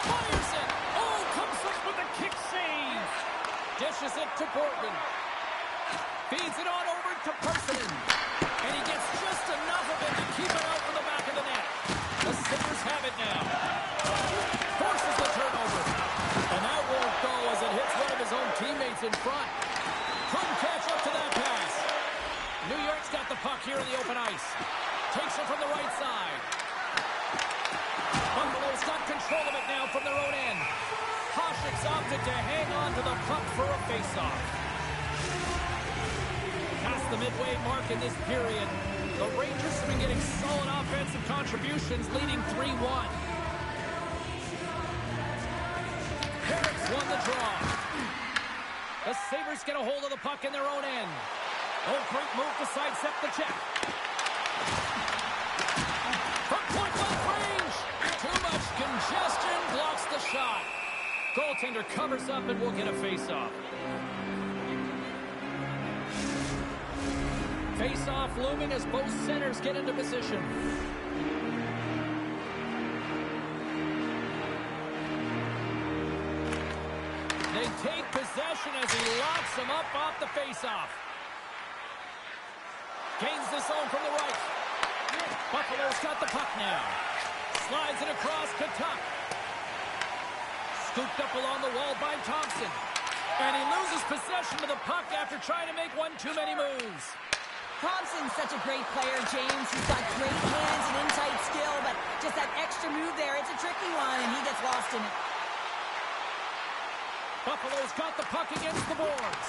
A: Fires it. Oh, comes up with a kick save. Dishes it to Portland. Feeds it on over to Persson. And he gets just enough of it to keep it out from the back of the net. The Sabres have it now. Forces the turnover. And that won't go as it hits one of his own teammates in front. Couldn't catch up to that pass. New York's got the puck here in the open ice. Takes it from the right side. Buffalo's got control of it now from their own end. Hasek's opted to hang on to the puck for a faceoff. Past the midway mark in this period, the Rangers have been getting solid offensive contributions, leading 3-1. Herrick's won the draw. The Sabres get a hold of the puck in their own end. Oh, great move to sidestep the check. From point-blank range. Too much congestion blocks the shot. Goaltender covers up and will get a face-off. Face-off looming as both centers get into position. They take possession as he locks him up off the face-off. Gains the zone from the right. Buffalo's got the puck now. Slides it across to Tuck. Scooped up along the wall by Thompson. And he loses possession of the puck after trying to make one too many moves.
B: Thompson's such a great player, James. He's got great hands and in-tight skill, but just that extra move there, it's a tricky one, and he gets lost in it.
A: Buffalo's got the puck against the boards.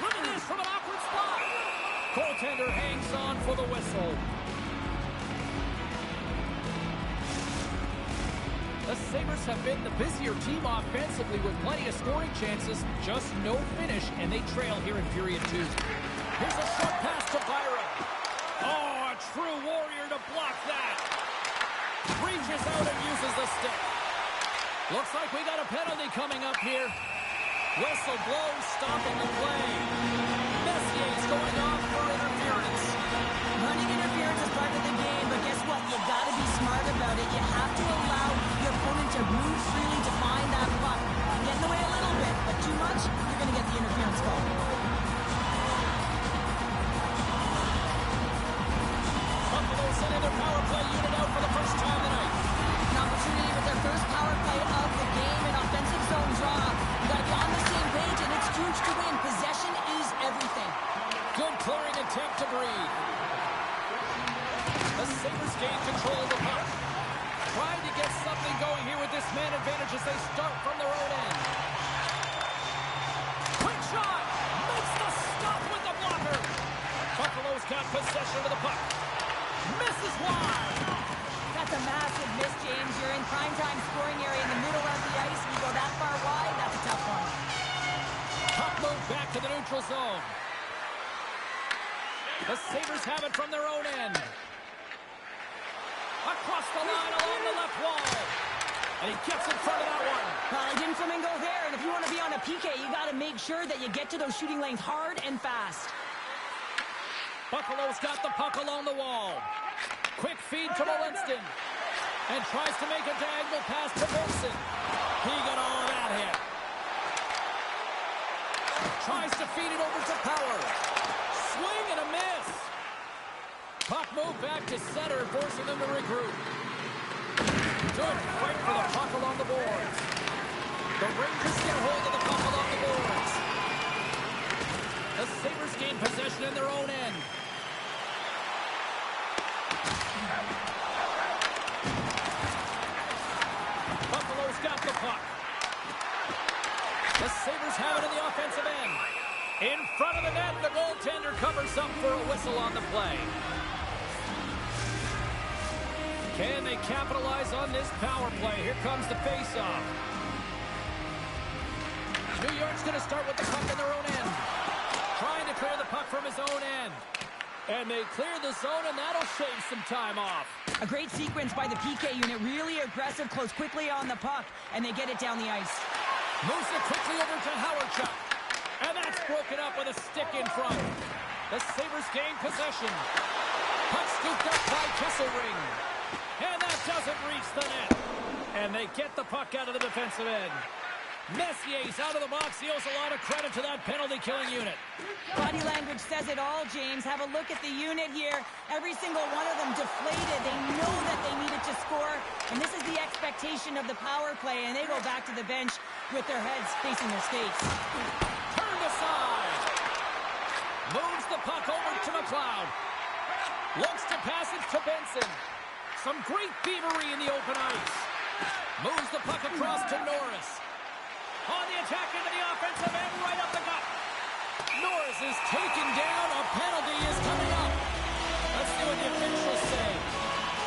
A: Look at this from an awkward spot. Goaltender hangs on for the whistle. The Sabres have been the busier team offensively with plenty of scoring chances, just no finish, and they trail here in period 2. Here's a short pass to Byron. Oh, a true warrior to block that. Reaches out and uses the stick. Looks like we got a penalty coming up here. Whistle blows, stopping the play. Messier's going off for interference.
B: Running interference is part of the game, but guess what? You got to be smart about it. You have to allow your opponent to move freely to find that puck. Get in the way a little bit, but too much, you're going to get the interference call.
A: Buffalo sending their power play unit out for the first time tonight.
B: An opportunity with their first power play of the game, an offensive zone draw. You got to be on the same page, and it's huge to win. Possession is everything.
A: Good clearing attempt to breathe. The Sabres gain control of the puck. Trying to get something going here with this man advantage as they start from their own end. Quick shot! Makes the stop with the blocker. Buffalo's got possession of the puck. Misses wide.
B: That's a massive miss, James. You're in primetime scoring area in the middle of the ice. You go that far wide, that's a tough one.
A: Puck move back to the neutral zone. The Sabres have it from their own end. Across the line along the left wall. And he gets in front of that one.
B: Well, he didn't flamingo there, and if you want to be on a PK, you got to make sure that you get to those shooting lanes hard and fast.
A: Buffalo's got the puck along the wall. Quick feed to Molinston. And tries to make a diagonal pass to Wilson. He got all of that hit. Tries to feed it over to Power. Swing and a miss. Puck moved back to center, forcing them to regroup. Good fight for the puck along the boards. The Rangers get hold of the puck along the boards. The Sabres gain possession in their own end. Buffalo's got the puck. The Sabres have it in the offensive end. In front of the net, the goaltender covers up for a whistle on the play. Can they capitalize on this power play? Here comes the face-off. New York's going to start with the puck in their own end. trying to clear the puck from his own end. And they clear the zone, and that'll shave some time off.
B: A great sequence by the PK unit. Really aggressive, close quickly on the puck, and they get it down the ice.
A: Moves it quickly over to Howard. And that's broken up with a stick in front. The Sabres gain possession. Puck scooped up by Kesselring. And that doesn't reach the net. And they get the puck out of the defensive end. Messier's out of the box. He owes a lot of credit to that penalty-killing unit.
B: Body language says it all, James. Have a look at the unit here. Every single one of them deflated. They know that they needed to score, and this is the expectation of the power play, and they go back to the bench with their heads facing their skates.
A: Turned aside. Moves the puck over to McLeod. Looks to pass it to Benson. Some great thievery in the open ice. Moves the puck across to Norris. On the attack into the offensive end, right up the gut. Norris is taken down. A penalty is coming up. Let's see what the officials say.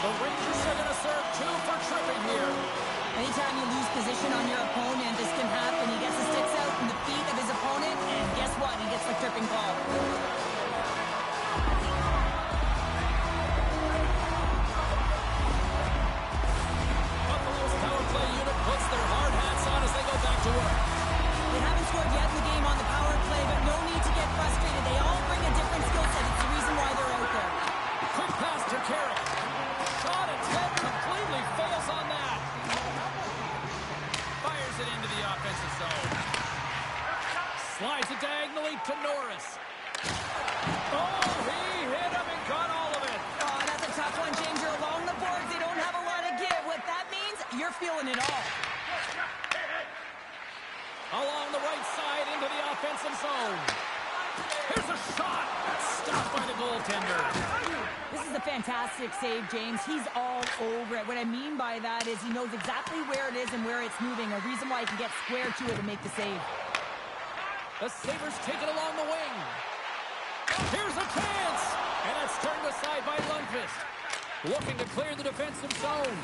A: The Rangers are going to serve 2 for tripping here.
B: Anytime you lose position on your opponent, this can happen. He gets the sticks out from the feet of his opponent, and guess what? He gets the tripping call.
A: Buffalo's power play unit puts their hard hats on as they go back to work.
B: They haven't scored yet in the game on the power play, but no need to get frustrated. They all bring a different skill set. It's the reason why they're out there.
A: Quick pass to Carrick. Shot attempt completely fails on that. Fires it into the offensive zone. Slides it diagonally to Norris. Oh, he hit him and got all of it.
B: Oh, that's a tough one, James. You're along the boards. They don't have a lot of give. What that means, you're feeling it all.
A: Along the right side into the offensive zone. Here's a shot. Stopped by the goaltender.
B: This is a fantastic save, James. He's all over it. What I mean by that is he knows exactly where it is and where it's moving. A reason why he can get square to it and make the save.
A: The Sabres take it along the wing. Here's a chance. And it's turned aside by Lundqvist. Looking to clear the defensive zone.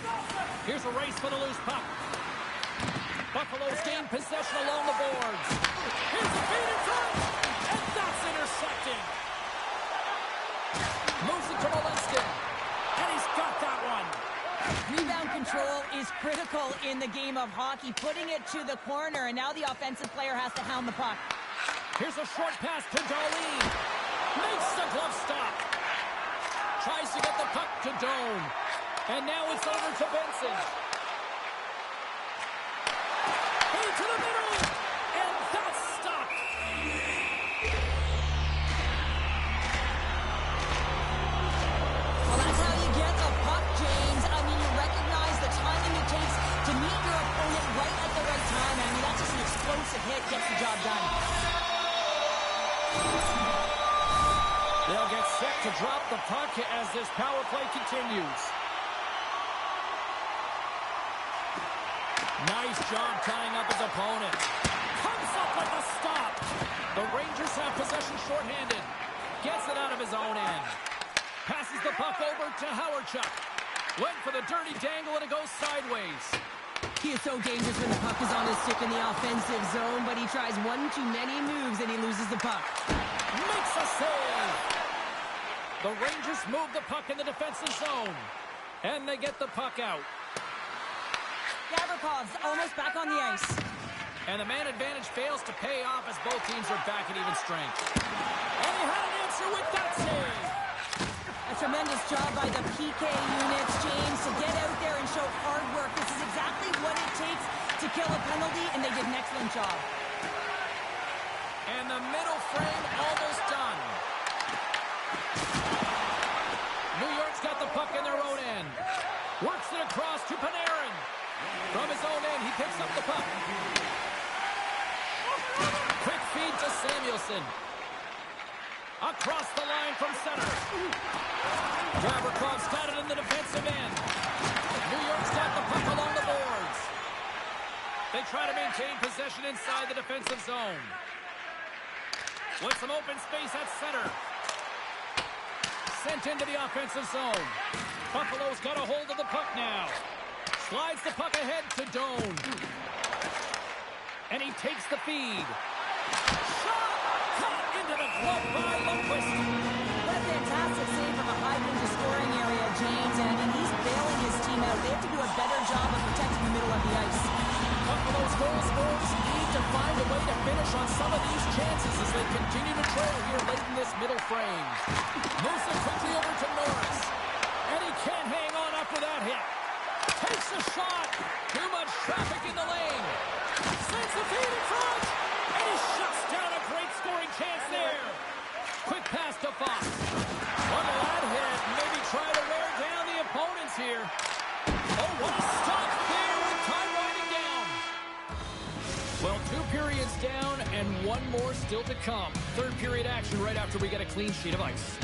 A: Here's a race for the loose puck. Buffalo's gain possession along the boards. Here's a feed in front. And that's intercepted. Moves it to Moleskin. And he's got that one.
B: Rebound control is critical in the game of hockey. Putting it to the corner, and now the offensive player has to hound the puck.
A: Here's a short pass to Darlene. Makes the glove stop. Tries to get the puck to Doan. And now it's over to Benson. To the middle, and that's stopped.
B: Well, that's how you get a puck, James. I mean, you recognize the timing it takes to meet your opponent right at the right time. I mean, that's just an explosive hit, gets the job done.
A: They'll get set to drop the puck as this power play continues. Nice job tying up his opponent. Comes up with a stop. The Rangers have possession shorthanded. Gets it out of his own end. Passes the puck over to Howardchuk. Went for the dirty dangle and it goes sideways.
B: He is so dangerous when the puck is on his stick in the offensive zone, but he tries one too many moves and he loses the puck.
A: Makes a save. The Rangers move the puck in the defensive zone. And they get the puck out.
B: Gavrikoff's almost back on the ice.
A: And the man advantage fails to pay off as both teams are back at even strength. And he had an answer with that save.
B: A tremendous job by the PK units, James, to get out there and show hard work. This is exactly what it takes to kill a penalty, and they did an excellent job.
A: And the middle frame almost done. New York's got the puck in their own end. Works it across to Panarin. From his own end, he picks up the puck. Quick feed to Samuelson. Across the line from center. Gavrikoff's got it in the defensive end. New York's got the puck along the boards. They try to maintain possession inside the defensive zone. With some open space at center. Sent into the offensive zone. Buffalo's got a hold of the puck now. Slides the puck ahead to Doan. And he takes the feed. Shot! Caught into the glove
B: They have to do a better job of protecting the middle of the ice.
A: Buffalo's goal scorers need to find a way to finish on some of these chances as they continue to trail here late in this middle frame. Moves it quickly over to Norris. And he can't hang on after that hit. Takes a shot. Too much traffic in the lane. Sends the feed in front. And he shuts down a great scoring chance there. Quick pass to Fox. Under that hit. Maybe try to wear down the opponents here. Oh, what a stop there with time winding down. Well, 2 periods down and 1 more still to come. Third period action right after we get a clean sheet of ice.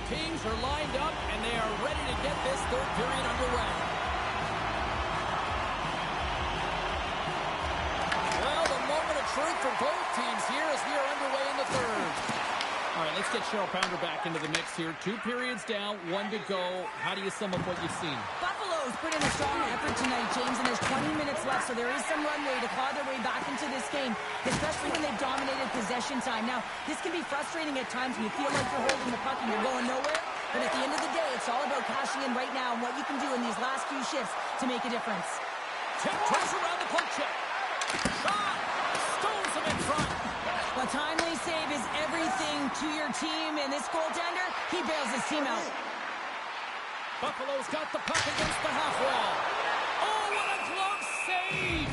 A: Teams are lined up, and they are ready to get this third period underway. Well, the moment of truth for both teams here as we are underway in the third. All right, let's get Cheryl Pounder back into the mix here. 2 periods down, 1 to go. How do you sum up what you've seen?
B: Buffalo's put in a strong effort tonight, James, and there's 20 minutes left, so there is some runway to claw their way back into this game, especially when they've dominated possession time. Now, this can be frustrating at times when you feel like you're holding the puck and you're going nowhere, but at the end of the day, it's all about cashing in right now and what you can do in these last few shifts to make a difference.
A: Tiptoes around the poke check. Shot! Stones him in front.
B: A timely save is everything to your team, and this goaltender, he bails his team out.
A: Buffalo's got the puck against the half wall. Oh, what a glove save!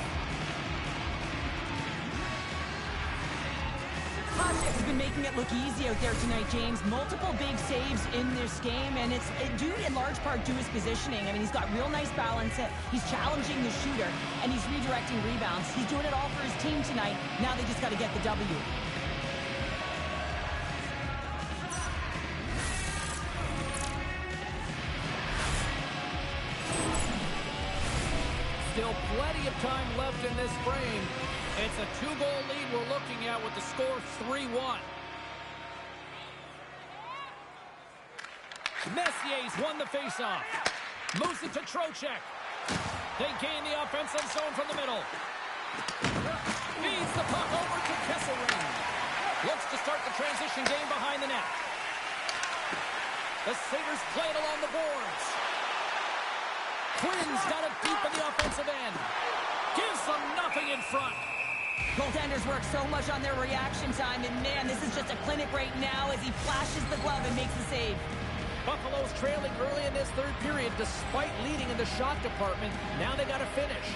B: Hasek has been making it look easy out there tonight, James. Multiple big saves in this game, and it's due in large part to his positioning. I mean, he's got real nice balance. He's challenging the shooter, and he's redirecting rebounds. He's doing it all for his team tonight. Now they just got to get the W.
A: Still plenty of time left in this frame. It's a 2-goal lead we're looking at with the score 3-1. Messier's won the faceoff. Moves it to Trocheck. They gain the offensive zone from the middle. Feeds the puck over to Kesselring. Looks to start the transition game behind the net. The Sabres play it along the boards. Quinn's got it deep in the offensive end. Gives them nothing in front.
B: Goaltenders work so much on their reaction time, and man, this is just a clinic right now as he flashes the glove and makes the save.
A: Buffalo's trailing early in this third period despite leading in the shot department. Now they got to finish.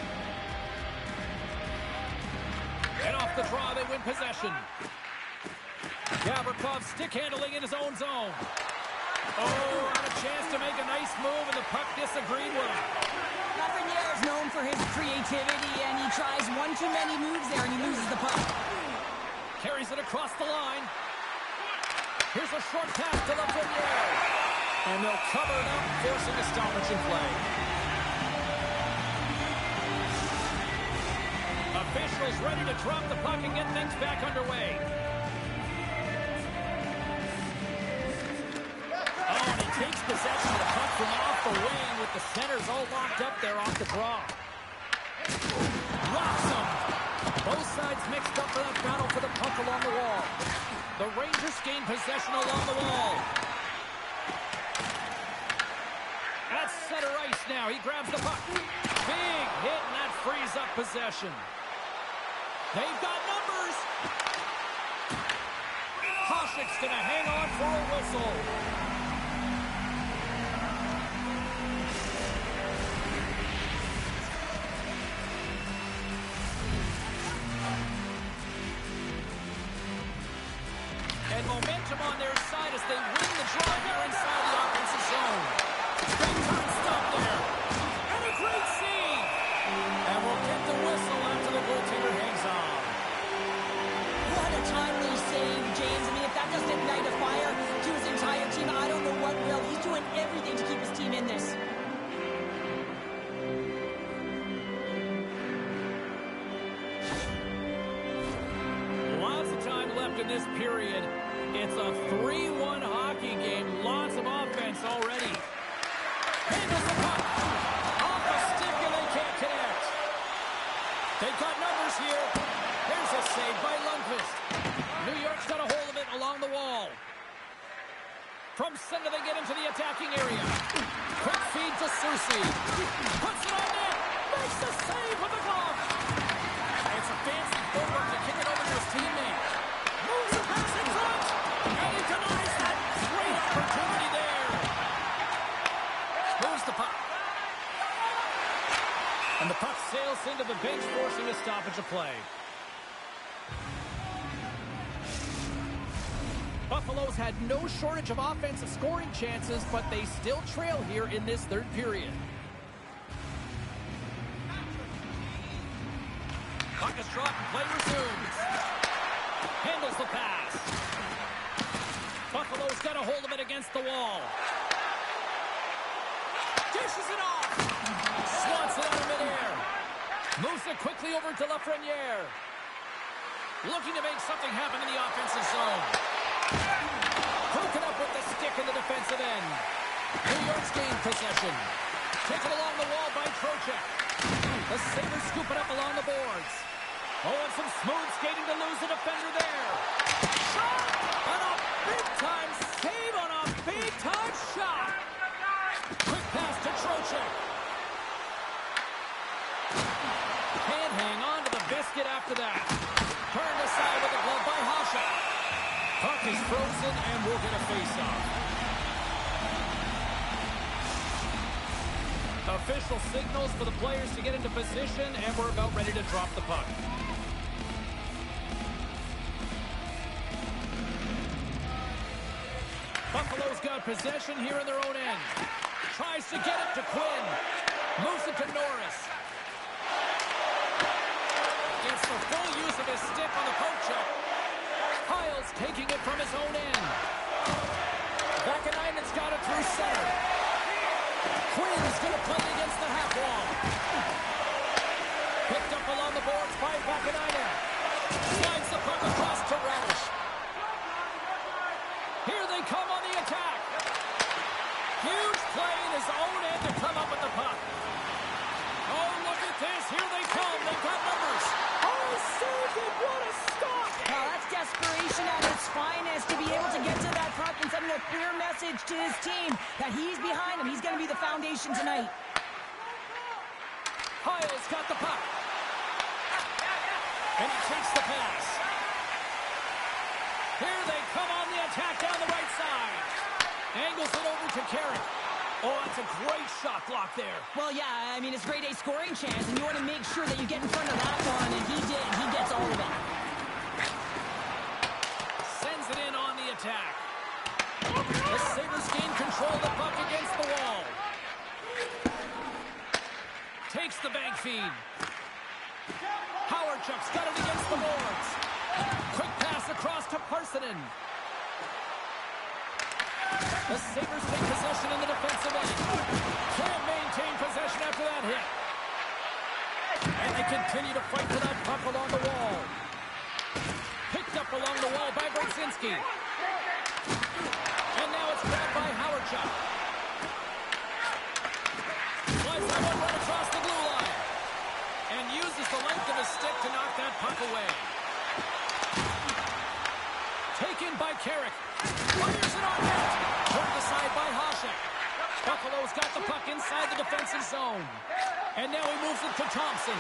A: And off the draw, they win possession. Gavrikov stick handling in his own zone. Oh, had a chance to make a nice move, and the puck disagreed with him.
B: Lafreniere is known for his creativity, and he tries one too many moves there, and he loses the puck.
A: Carries it across the line. Here's a short pass to Lafreniere. And they'll cover it up, forcing a stoppage in play. Officials ready to drop the puck and get things back underway. Oh, and he takes possession of the puck from off the wing with the centers all locked up there off the draw. Rocks him. Both sides mixed up for that battle for the puck along the wall. The Rangers gain possession along the wall. At center ice now, he grabs the puck. Big hit, and that frees up possession. They've got numbers. Hasek's going to hang on for a whistle. And momentum on their side as they win the draw here inside the offensive zone. Big time stop there. And a great save. And we'll get the whistle after the goaltender hangs on.
B: What a timely save, James. I mean, if that doesn't ignite a fire to his entire team, I
A: this period. It's a 3-1 hockey game. Lots of offense already. Handles the puck. Off the stick, and they can't connect. They've got numbers here. Here's a save by Lundqvist. New York's got a hold of it along the wall. From center, they get into the attacking area. Quick feed to Soucy. Puts it on net. Makes the save with the glove. It's a fancy footwork to kick it over to his teammate. Moves the pass in front. And he denies that. Great opportunity there. Moves the puck. And the puck sails into the bench, forcing a stoppage of play. Buffalo's had no shortage of offensive scoring chances, but they still trail here in this third period. Puck is dropped and play resumes. Handles the pass. Buffalo's got a hold of it against the wall. Dishes it off. Swats it out of midair. Moves it quickly over to Lafreniere. Looking to make something happen in the offensive zone. Broken up with the stick in the defensive end. New York's gained possession. Taken along the wall by Trocheck. The Sabres scoop it up along the boards. Oh, and some smooth skating to lose the defender there. Shot! And a big-time save on a big-time shot. Quick pass to Trocheck. Can't hang on to the biscuit after that. Turned aside with a glove by Hasek. Puck is frozen, and we'll get a face-off. Official signals for the players to get into position, and we're about ready to drop the puck. Buffalo's got possession here in their own end. Tries to get it to Quinn. Moves it to Norris. It's the full use of his stick on the poke check. Hyles taking it from his own end. Vakanainen's got it through center. Quinn's going to play it against the half wall. Picked up along the boards by Vakanainen. Slides the puck across to Radish. Here they come on the attack. Huge play in his own end to come up with the puck. Oh, look at this. Here they come. They've got numbers. Oh, saved it. What a stop.
B: Now that's desperation at its finest to be able to get to that puck and sending a clear message to his team that he's behind him. He's going to be the foundation tonight.
A: Hyles got the puck. And he takes the pass. Here they come on the attack down the right side. Angles it over to Carrick. Oh, that's a great shot block there.
B: Well, yeah, I mean, it's grade A scoring chance, and you want to make sure that you get in front of that one, and he did. He gets all of it.
A: Sends it in on the attack. The Sabres gain control of the puck against the wall. Takes the bank feed. Howardchuk's got it against the boards. Quick pass across to Parsonen. The Sabres take possession in the defensive end. Can't maintain possession after that hit. And they continue to fight for that puck along the wall. Picked up along the wall by Brzezinski. And now it's grabbed by Howardchuk. Slides that one right across the blue line. And uses the length of his stick to knock that puck away. Taken by Carrick. Fires it on net. Turned aside by Hasek. Buffalo's got the puck inside the defensive zone. And now he moves it to Thompson.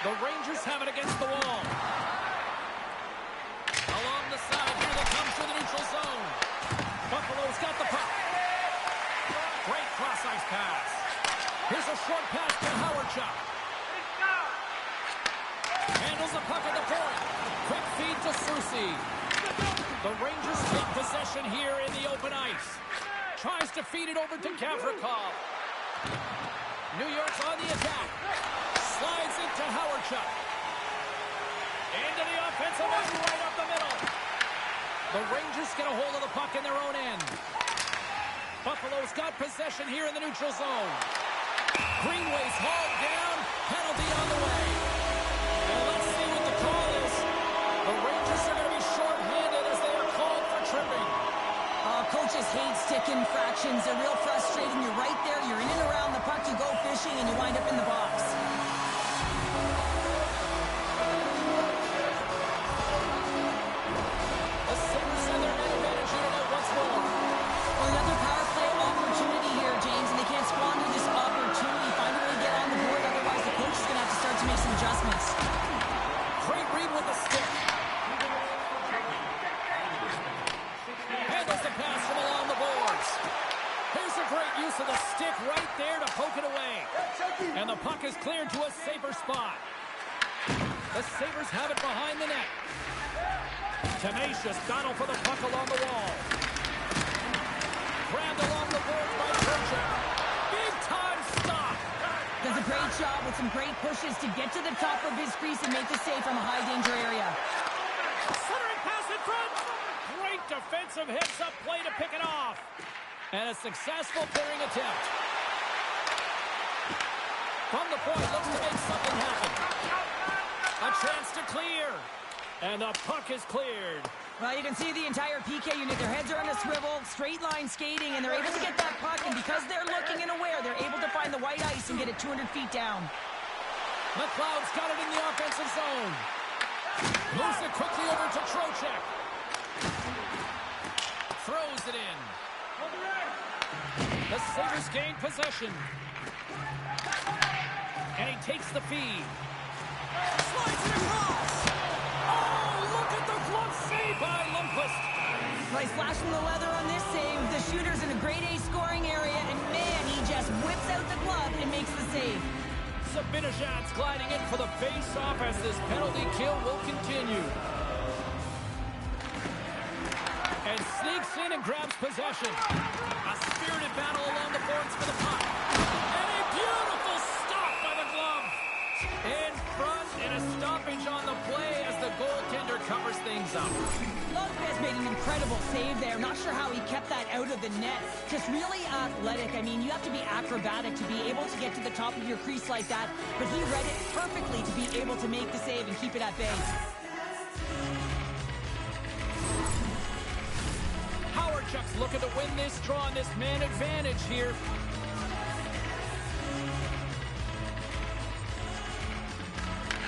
A: The Rangers have it against the wall. Along the side, here they come through the neutral zone. Buffalo's got the puck. Great cross-ice pass. Here's a short pass to Howardchuk. Handles the puck at the point. Quick feed to Soucy. The Rangers take possession here in the open ice. Tries to feed it over to Gavrikov. New York's on the attack. Slides it to Howardchuk. Into the offensive end right up the middle. The Rangers get a hold of the puck in their own end. Buffalo's got possession here in the neutral zone. Greenway's hauled down. Penalty on the way. And let's see what the call is. Sabres are going to be short-handed as they are called for tripping.
B: Coaches hate stick infractions. They're real frustrating. You're right there. You're in and around the puck. You go fishing, and you wind up in the box.
A: The Sabres send their man advantage unit out once more.
B: Well, another power play opportunity here, James, and they can't squander this opportunity. Find a way to get on the board. Otherwise, the coach is going to have to start to make some adjustments.
A: Great read with the stick. Handles the pass from along the boards. Here's a great use of the stick right there to poke it away. And the puck is cleared to a safer spot. The Sabres have it behind the net. Tenacious battle for the puck along the wall. Grabbed along the boards by Trocheck. Big time stop.
B: Does a great job with some great pushes to get to the top of his crease and make the save from a high danger area.
A: Centering pass in front. Great defensive hits up play to pick it off. And a successful clearing attempt. From the point, looks to make something happen. A chance to clear. And the puck is cleared.
B: Well, you can see the entire PK unit. Their heads are on a swivel, straight line skating, and they're able to get that puck. And because they're looking and aware, they're able to find the white ice and get it 200 feet down.
A: McLeod's got it in the offensive zone. Moves it quickly over to Trocheck. Throws it in. The Sabres gain possession. And he takes the feed. Slides it across. Oh, look at the glove save by Lundqvist.
B: Nice flash from the leather on this save. The shooter's in a grade A scoring area, and man, he just whips out the glove and makes the save.
A: Sabinajad's gliding in for the face-off as this penalty kill will continue. And sneaks in and grabs possession. A spirited battle along the boards for the puck. And a beautiful stop by the glove. In front and a stoppage on the play as the goaltender covers things up.
B: Lundqvist made an incredible save there. Not sure how he kept that out of the net. Just really athletic. I mean, you have to be acrobatic to be able to get to the top of your crease like that. But he read it perfectly to be able to make the save and keep it at bay.
A: Howardchuk's looking to win this draw on this man advantage here.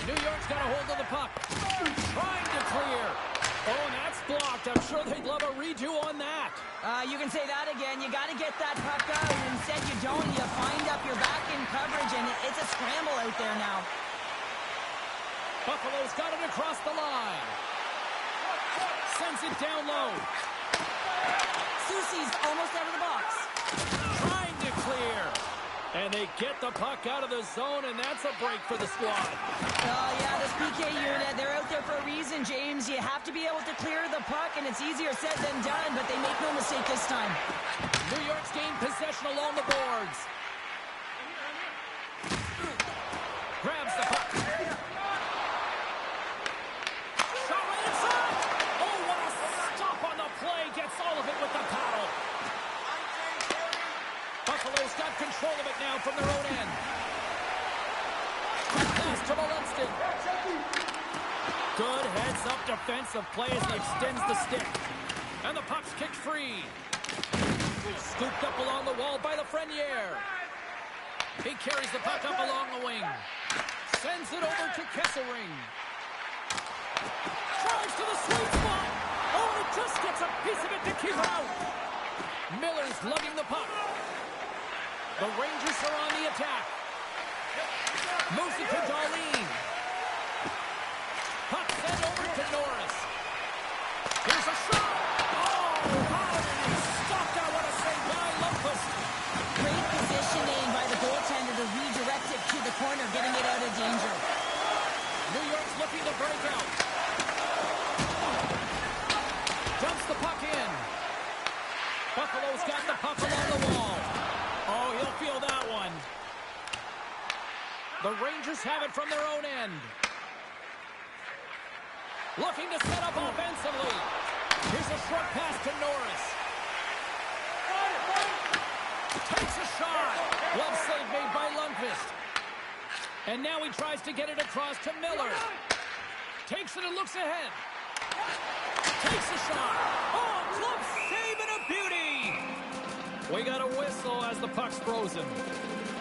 A: New York's got a hold of the puck. Trying to clear. Oh, and that's blocked. I'm sure they'd love a redo on that.
B: You can say that again. You got to get that puck out. Instead, you don't. You find up your back in coverage, and it's a scramble out there now.
A: Buffalo's got it across the line. Sends it down low.
B: Soucy's almost out of the box.
A: Trying to clear. And they get the puck out of the zone, and that's a break for the squad.
B: Oh, yeah, this PK unit, they're out there for a reason, James. You have to be able to clear the puck, and it's easier said than done, but they make no mistake this time.
A: New York's gained possession along the boards. Grabs the puck. Shot right inside. Oh, what a stop on the play. Gets all of it with the paddle. Buffalo's got control of it now from their own end. Pass to Walensky. Good heads-up defensive play as he extends the stick. And the puck's kicked free. Scooped up along the wall by Lafreniere. He carries the puck up along the wing. Sends it over to Kesselring. Drives to the sweet spot. Oh, and it just gets a piece of it to keep out. Miller's lugging the puck. The Rangers are on the attack. Moves it to Darlene. Puck sent over to Norris. Here's a shot. Oh, how did he stop that? What a save by Lundqvist.
B: Great positioning by the goaltender to redirect it to the corner, getting it out of danger.
A: New York's looking to break out. Dumps the puck in. Buffalo's got the puck along the wall. Oh, he'll feel that one. The Rangers have it from their own end. Looking to set up offensively. Here's a short pass to Norris. Takes a shot. Glove save made by Lundqvist. And now he tries to get it across to Miller. Takes it and looks ahead. Takes a shot. Oh, glove save and a beauty. We got a whistle as the puck's frozen.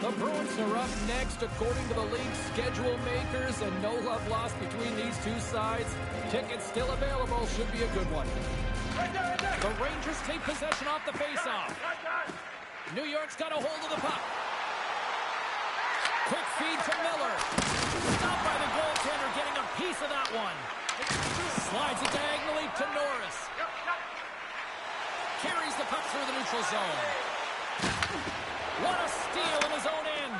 A: The Bruins are up next according to the league schedule makers, and no love lost between these two sides. Tickets still available. Should be a good one. The Rangers take possession off the faceoff. New York's got a hold of the puck. Quick feed to Miller. Stopped by the goaltender, getting a piece of that one. Slides it diagonally to Norris. Carries the puck through the neutral zone. What a steal in his own end.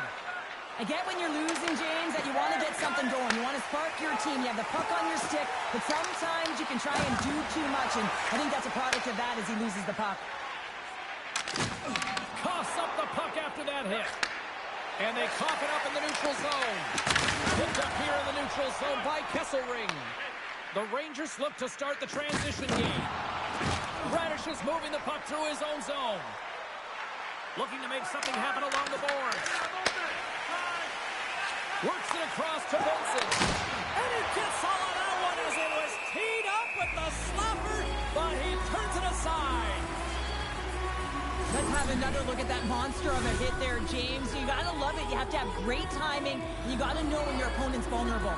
B: I get when you're losing, James, that you want to get something going. You want to spark your team. You have the puck on your stick, but sometimes you can try and do too much, and I think that's a product of that as he loses the puck.
A: Coughs up the puck after that hit. And they cough it up in the neutral zone. Picked up here in the neutral zone by Kesselring. The Rangers look to start the transition game. Radish is moving the puck through his own zone. Looking to make something happen along the boards. Works it across to Benson. And he gets all of that one as it was teed up with the slapper, but he turns it aside.
B: Let's have another look at that monster of a hit there, James. You got to love it. You have to have great timing. You got to know when your opponent's vulnerable.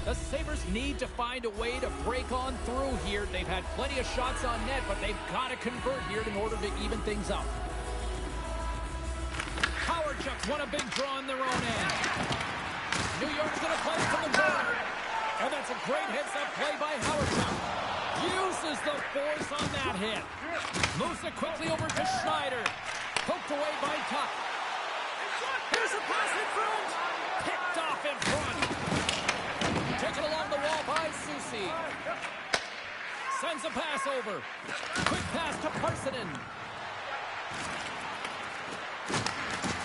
A: The Sabres need to find a way to break on through here. They've had plenty of shots on net, but they've got to convert here in order to even things up. Howardchuk's won a big draw in their own end. New York's going to play from the corner. And that's a great heads-up play by Howardchuk. Uses the force on that hit. Moves it quickly over to Schneider. Poked away by Tuck. Here's a pass in front. Picked off in front. Taken along the wall by Soucy. Sends a pass over. Quick pass to Parsonen.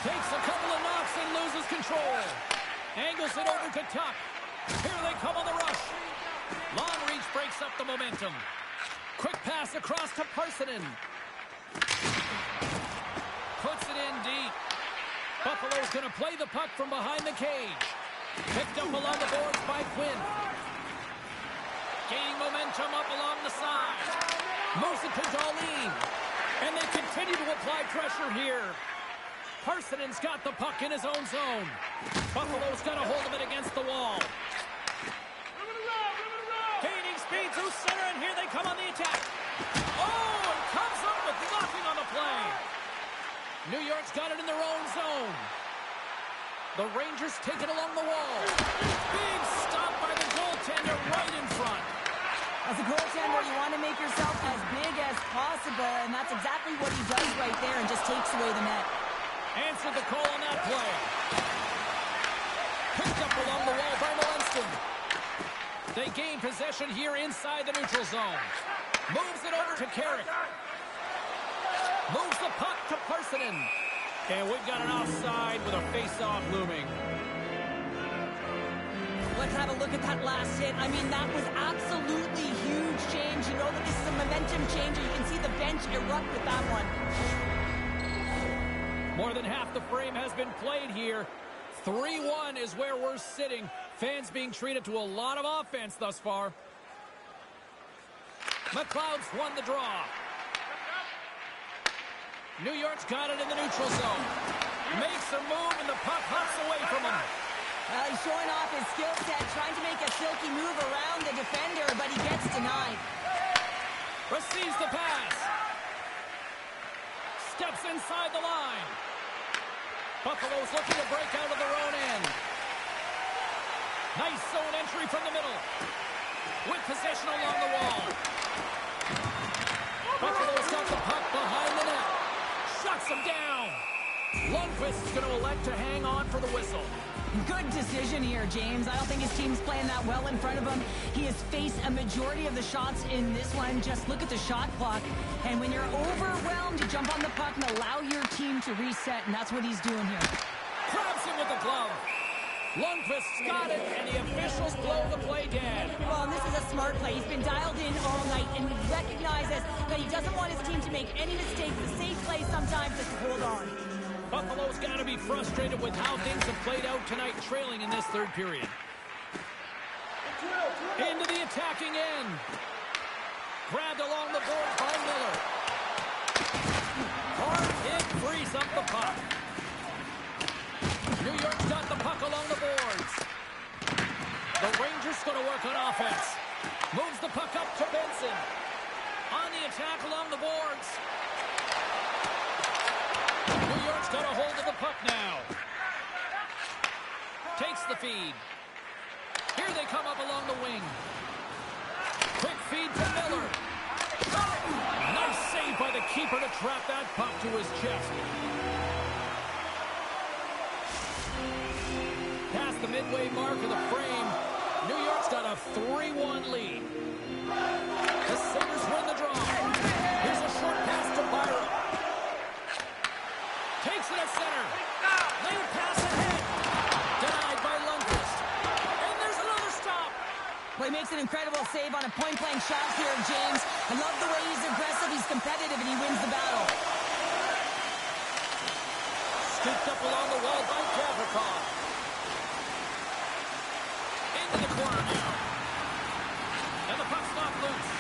A: Takes a couple of knocks and loses control. Angles it over to Tuck. Here they come on the rush. Long reach breaks up the momentum. Quick pass across to Parsonen. Puts it in deep. Buffalo's going to play the puck from behind the cage. Picked up along the boards by Quinn. Gaining momentum up along the side. Moves it to Dahlin. And they continue to apply pressure here. Parsonen's got the puck in his own zone. Buffalo's got a hold of it against the wall. Gaining speed through center, and here they come on the attack. Oh, and comes up with nothing on the play. New York's got it in their own zone. The Rangers take it along the wall. Big stop by the goaltender right in front.
B: As a goaltender, you want to make yourself as big as possible, and that's exactly what he does right there and just takes away the net.
A: Answered the call on that play. Picked up along the wall by Molinston. They gain possession here inside the neutral zone. Moves it over to Carrick. Moves the puck to Parsonen. And we've got an offside with a face-off looming.
B: Let's have a look at that last hit. I mean, that was absolutely huge, James. You know that this is a momentum changer. You can see the bench erupt with that one.
A: More than half the frame has been played here. 3-1 is where we're sitting. Fans being treated to a lot of offense thus far. McLeod's won the draw. New York's got it in the neutral zone. Makes a move and the puck hops away from him.
B: He's showing off his skill set, trying to make a silky move around the defender, but he gets denied.
A: Receives the pass. Steps inside the line. Buffalo's looking to break out of their own end. Nice zone entry from the middle. With possession along the wall. Buffalo's got the puck behind the net. Shuts him down. Lundqvist's going to elect to hang on for the whistle.
B: Good decision here, James. I don't think his team's playing that well in front of him. He has faced a majority of the shots in this one. Just look at the shot clock. And when you're overwhelmed, you jump on the puck and allow your team to reset, and that's what he's doing here.
A: Grabs him with the glove. Lundqvist's got it, and the officials blow the play dead.
B: Well, and this is a smart play. He's been dialed in all night, and he recognizes that he doesn't want his team to make any mistakes. The safe play sometimes is to hold on.
A: Buffalo's got to be frustrated with how things have played out tonight, trailing in this third period. Into the attacking end. Grabbed along the board by Miller. Hard hit frees up the puck. New York's got the puck along the boards. The Rangers going to work on offense. Moves the puck up to Benson. On the attack along the boards. New York's got a hold of the puck now. Takes the feed. Here they come up along the wing. Quick feed to Miller. Nice save by the keeper to trap that puck to his chest. Past the midway mark of the frame, New York's got a 3-1 lead. The Sabres win the draw. Here's a short pass to Byron. Takes it at center. Lane pass ahead. Denied by Lundqvist. And there's another stop.
B: Well, he makes an incredible save on a point-blank shot here, James. I love the way he's aggressive, he's competitive, and he wins the battle.
A: Scooped up along the wall by Gavrikov. Into the corner now. And the puck's not loose.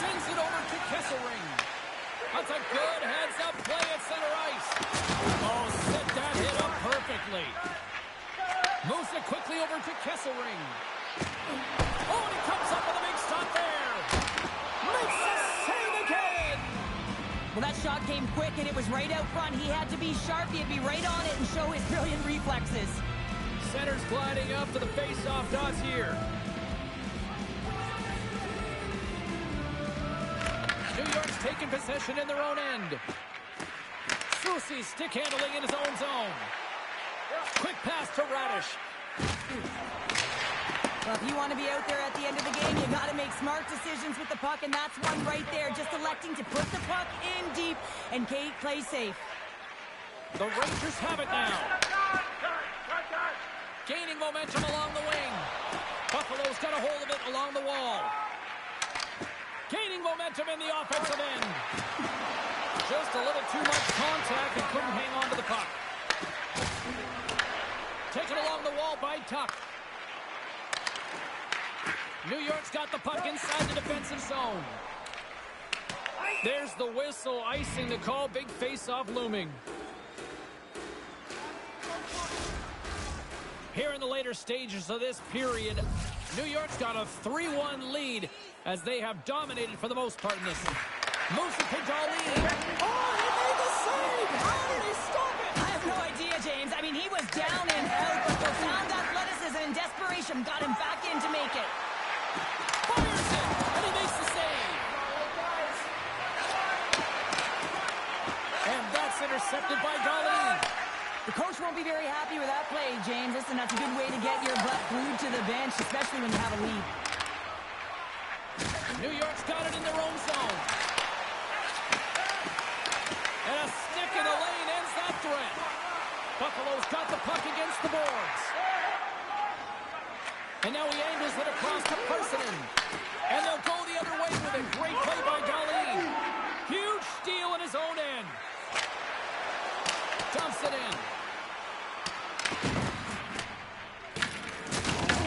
A: Sends it over to Kesselring. That's a good heads-up play at center ice. Oh, set that hit up perfectly. Moves it quickly over to Kesselring. Oh, and he comes up with a big stop there. Makes a save again.
B: Well, that shot came quick, and it was right out front. He had to be sharp. He had to be right on it and show his brilliant reflexes.
A: Center's gliding up to the face-off dots here. New York's taking possession in their own end. Soucy stick handling in his own zone. Quick pass to Radish.
B: Well, if you want to be out there at the end of the game, you got to make smart decisions with the puck, and that's one right there. Just electing to put the puck in deep and play safe.
A: The Rangers have it now. Gaining momentum along the wing. Buffalo's got a hold of it along the wall. Gaining momentum in the offensive end. Just a little too much contact and couldn't hang on to the puck. Taken along the wall by Tuck. New York's got the puck inside the defensive zone. There's the whistle, icing the call. Big face-off looming. Here in the later stages of this period, New York's got a 3-1 lead as they have dominated for the most part in this. Moves to Pintalini. Oh, he made the save! How did he stop it?
B: I have no idea, James. I mean, he was down and out, but profound athleticism and desperation got him back in to make it.
A: Fires it, and he makes the save. And that's intercepted by Darlene.
B: The coach won't be very happy with that play, James. Listen, that's a good way to get your butt glued to the bench, especially when you have a lead.
A: New York's got it in their own zone. And a stick in the lane ends that threat. Buffalo's got the puck against the boards. And now he angles it across to Parsonen. And they'll go the other way with a great play by Darlene. Huge steal in his own end. Dumps it in.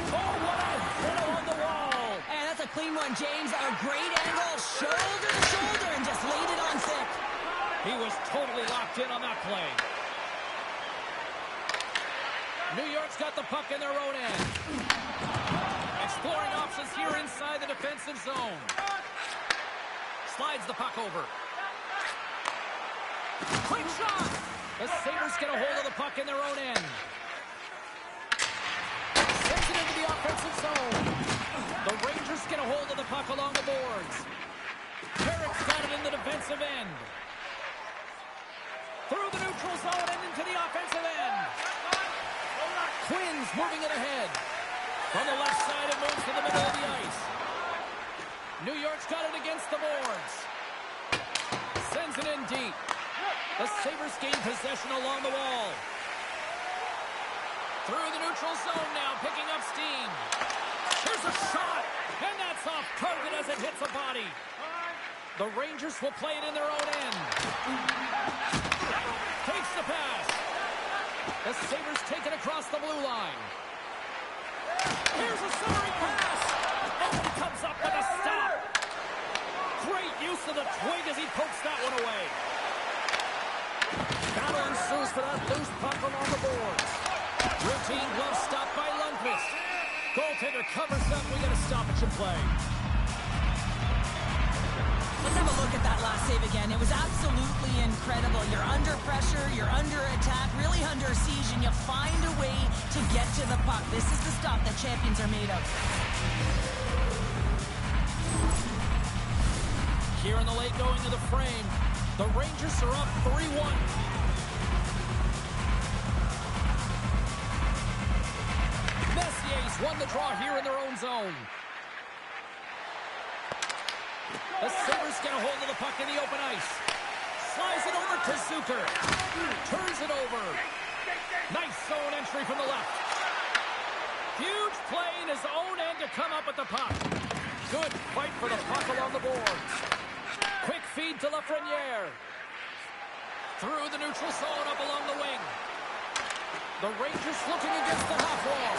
A: Oh, what a hit on the wall.
B: And that's a clean one, James. A great angle, shoulder to shoulder, and just laid it on thick.
A: He was totally locked in on that play. New York's got the puck in their own end. Exploring options here inside the defensive zone. Slides the puck over. Quick shot! The Sabres get a hold of the puck in their own end. Sends it into the offensive zone. The Rangers get a hold of the puck along the boards. Carrick's got it in the defensive end. Through the neutral zone and into the offensive end. Quinn's moving it ahead. From the left side, it moves to the middle of the ice. New York's got it against the boards. Sends it in deep. The Sabres gain possession along the wall. Through the neutral zone now, picking up steam. Here's a shot, and that's off target as it hits a body. The Rangers will play it in their own end. Takes the pass. The Sabres take it across the blue line. Here's a centering pass. Oh, he comes up with a stop. Great use of the twig as he pokes that one away. Battle ensues for that loose puck along the boards. Routine glove stop by Lundqvist. Goaltender covers up. We get a stoppage in play.
B: Let's have a look at that last save again. It was absolutely incredible. You're under pressure, you're under attack, really under siege, and you find a way to get to the puck. This is the stuff that champions are made of.
A: Here in the late going to the frame, the Rangers are up 3-1. Messier's won the draw here in their own zone. The Sabres get a hold of the puck in the open ice. Slides it over to Zucker. Turns it over. Nice zone entry from the left. Huge play in his own end to come up with the puck. Good fight for the puck along the boards. Quick feed to Lafreniere. Through the neutral zone up along the wing. The Rangers looking against the half wall.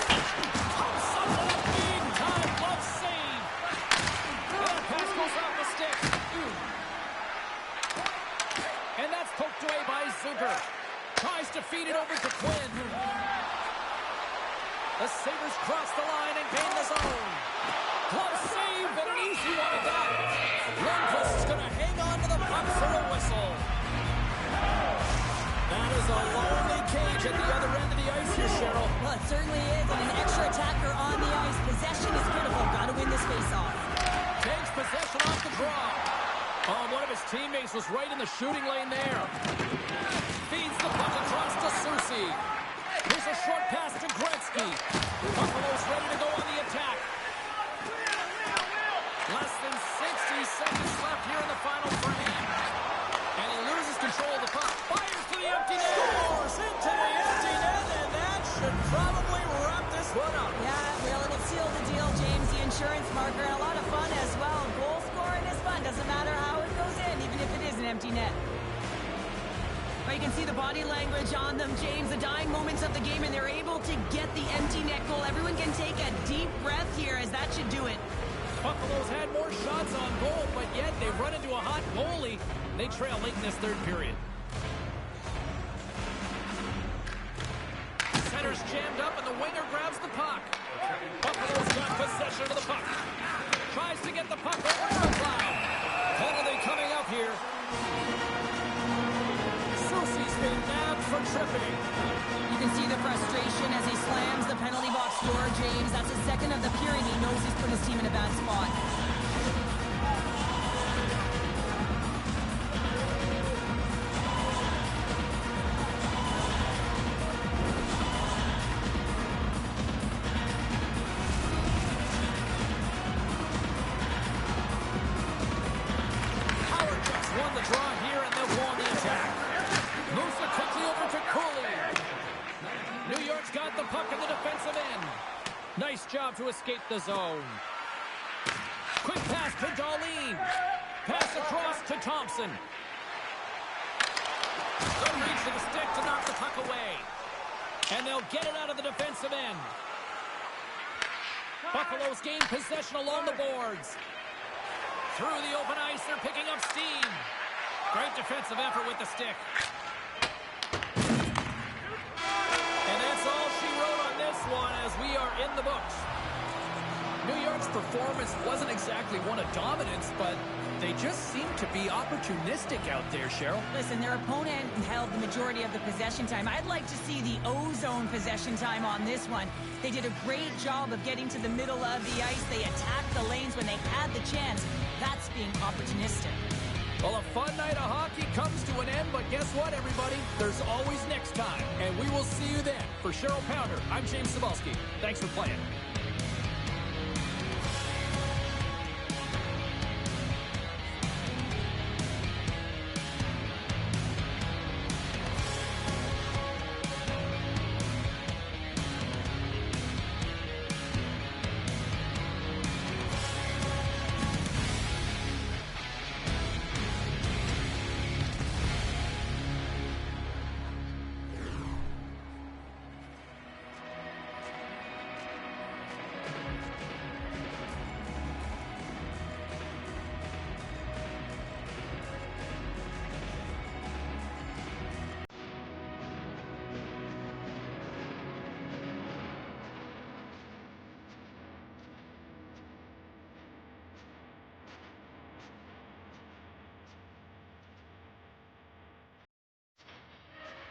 A: Thompson with a big-time glove save. That pass goes off the stick. And that's poked away by Zucker. Tries to feed it over to Quinn. The Sabres cross the line and gain the zone. Glove save, and an easy one at that. Lundqvist's going to hang on to the puck for a whistle. That is a lonely cage at the other end of the ice here, Cheryl.
B: Well, it certainly is, and an extra attacker on the ice. Possession is critical. Got to win this face-off.
A: Takes possession off the draw. Oh, one of his teammates was right in the shooting lane there. Feeds the puck across to Soucy. Here's a short pass to Gretzky. Buffalo's ready to go on the attack. Less than 60 seconds left here in the final frame. And he loses control of the puck. Fires to the empty net. Scores into the empty net, and that should probably wrap this one up.
B: Yeah, well, it'll seal the deal, James. The insurance marker, and a lot of fun as well. Goal scoring is fun. Doesn't matter how it goes in, even if it is an empty net. But you can see the body language on them, James. The dying moments of the game, and they're able to get the empty net goal. Everyone can take a deep breath here, as that should do it.
A: Buffalo's had more shots on goal, but yet they've run into a hot goalie. They trail late in this third period. Center's jammed up, and the winger grabs the puck. Buffalo's got possession of the puck. Tries to get the puck over to McLeod. Penalty coming up here. Soucy's been nabbed for tripping.
B: You can see the frustration as he slams the penalty box door, James. That's his second of the period. He knows he's put his team in a bad spot.
A: Howard just won the draw here, and they'll go on the attack. Moves it quickly over to Cooley. New York's got the puck in the defensive end. Nice job to escape the zone. Quick pass to Darlene. Pass across to Thompson. Good reach to the stick to knock the puck away. And they'll get it out of the defensive end. Buffalo's gained possession along the boards. Through the open ice, they're picking up steam. Great defensive effort with the stick. And that's all she wrote on this one as we are in the books. New York's performance wasn't exactly one of dominance, but they just seemed to be opportunistic out there, Cheryl.
B: Listen, their opponent held the majority of the possession time. I'd like to see the O-zone possession time on this one. They did a great job of getting to the middle of the ice. They attacked the lanes when they had the chance. That's being opportunistic.
A: Well, a fun night of hockey comes to an end, but guess what, everybody? There's always next time, and we will see you then. For Cheryl Pounder, I'm James Cebulski. Thanks for playing.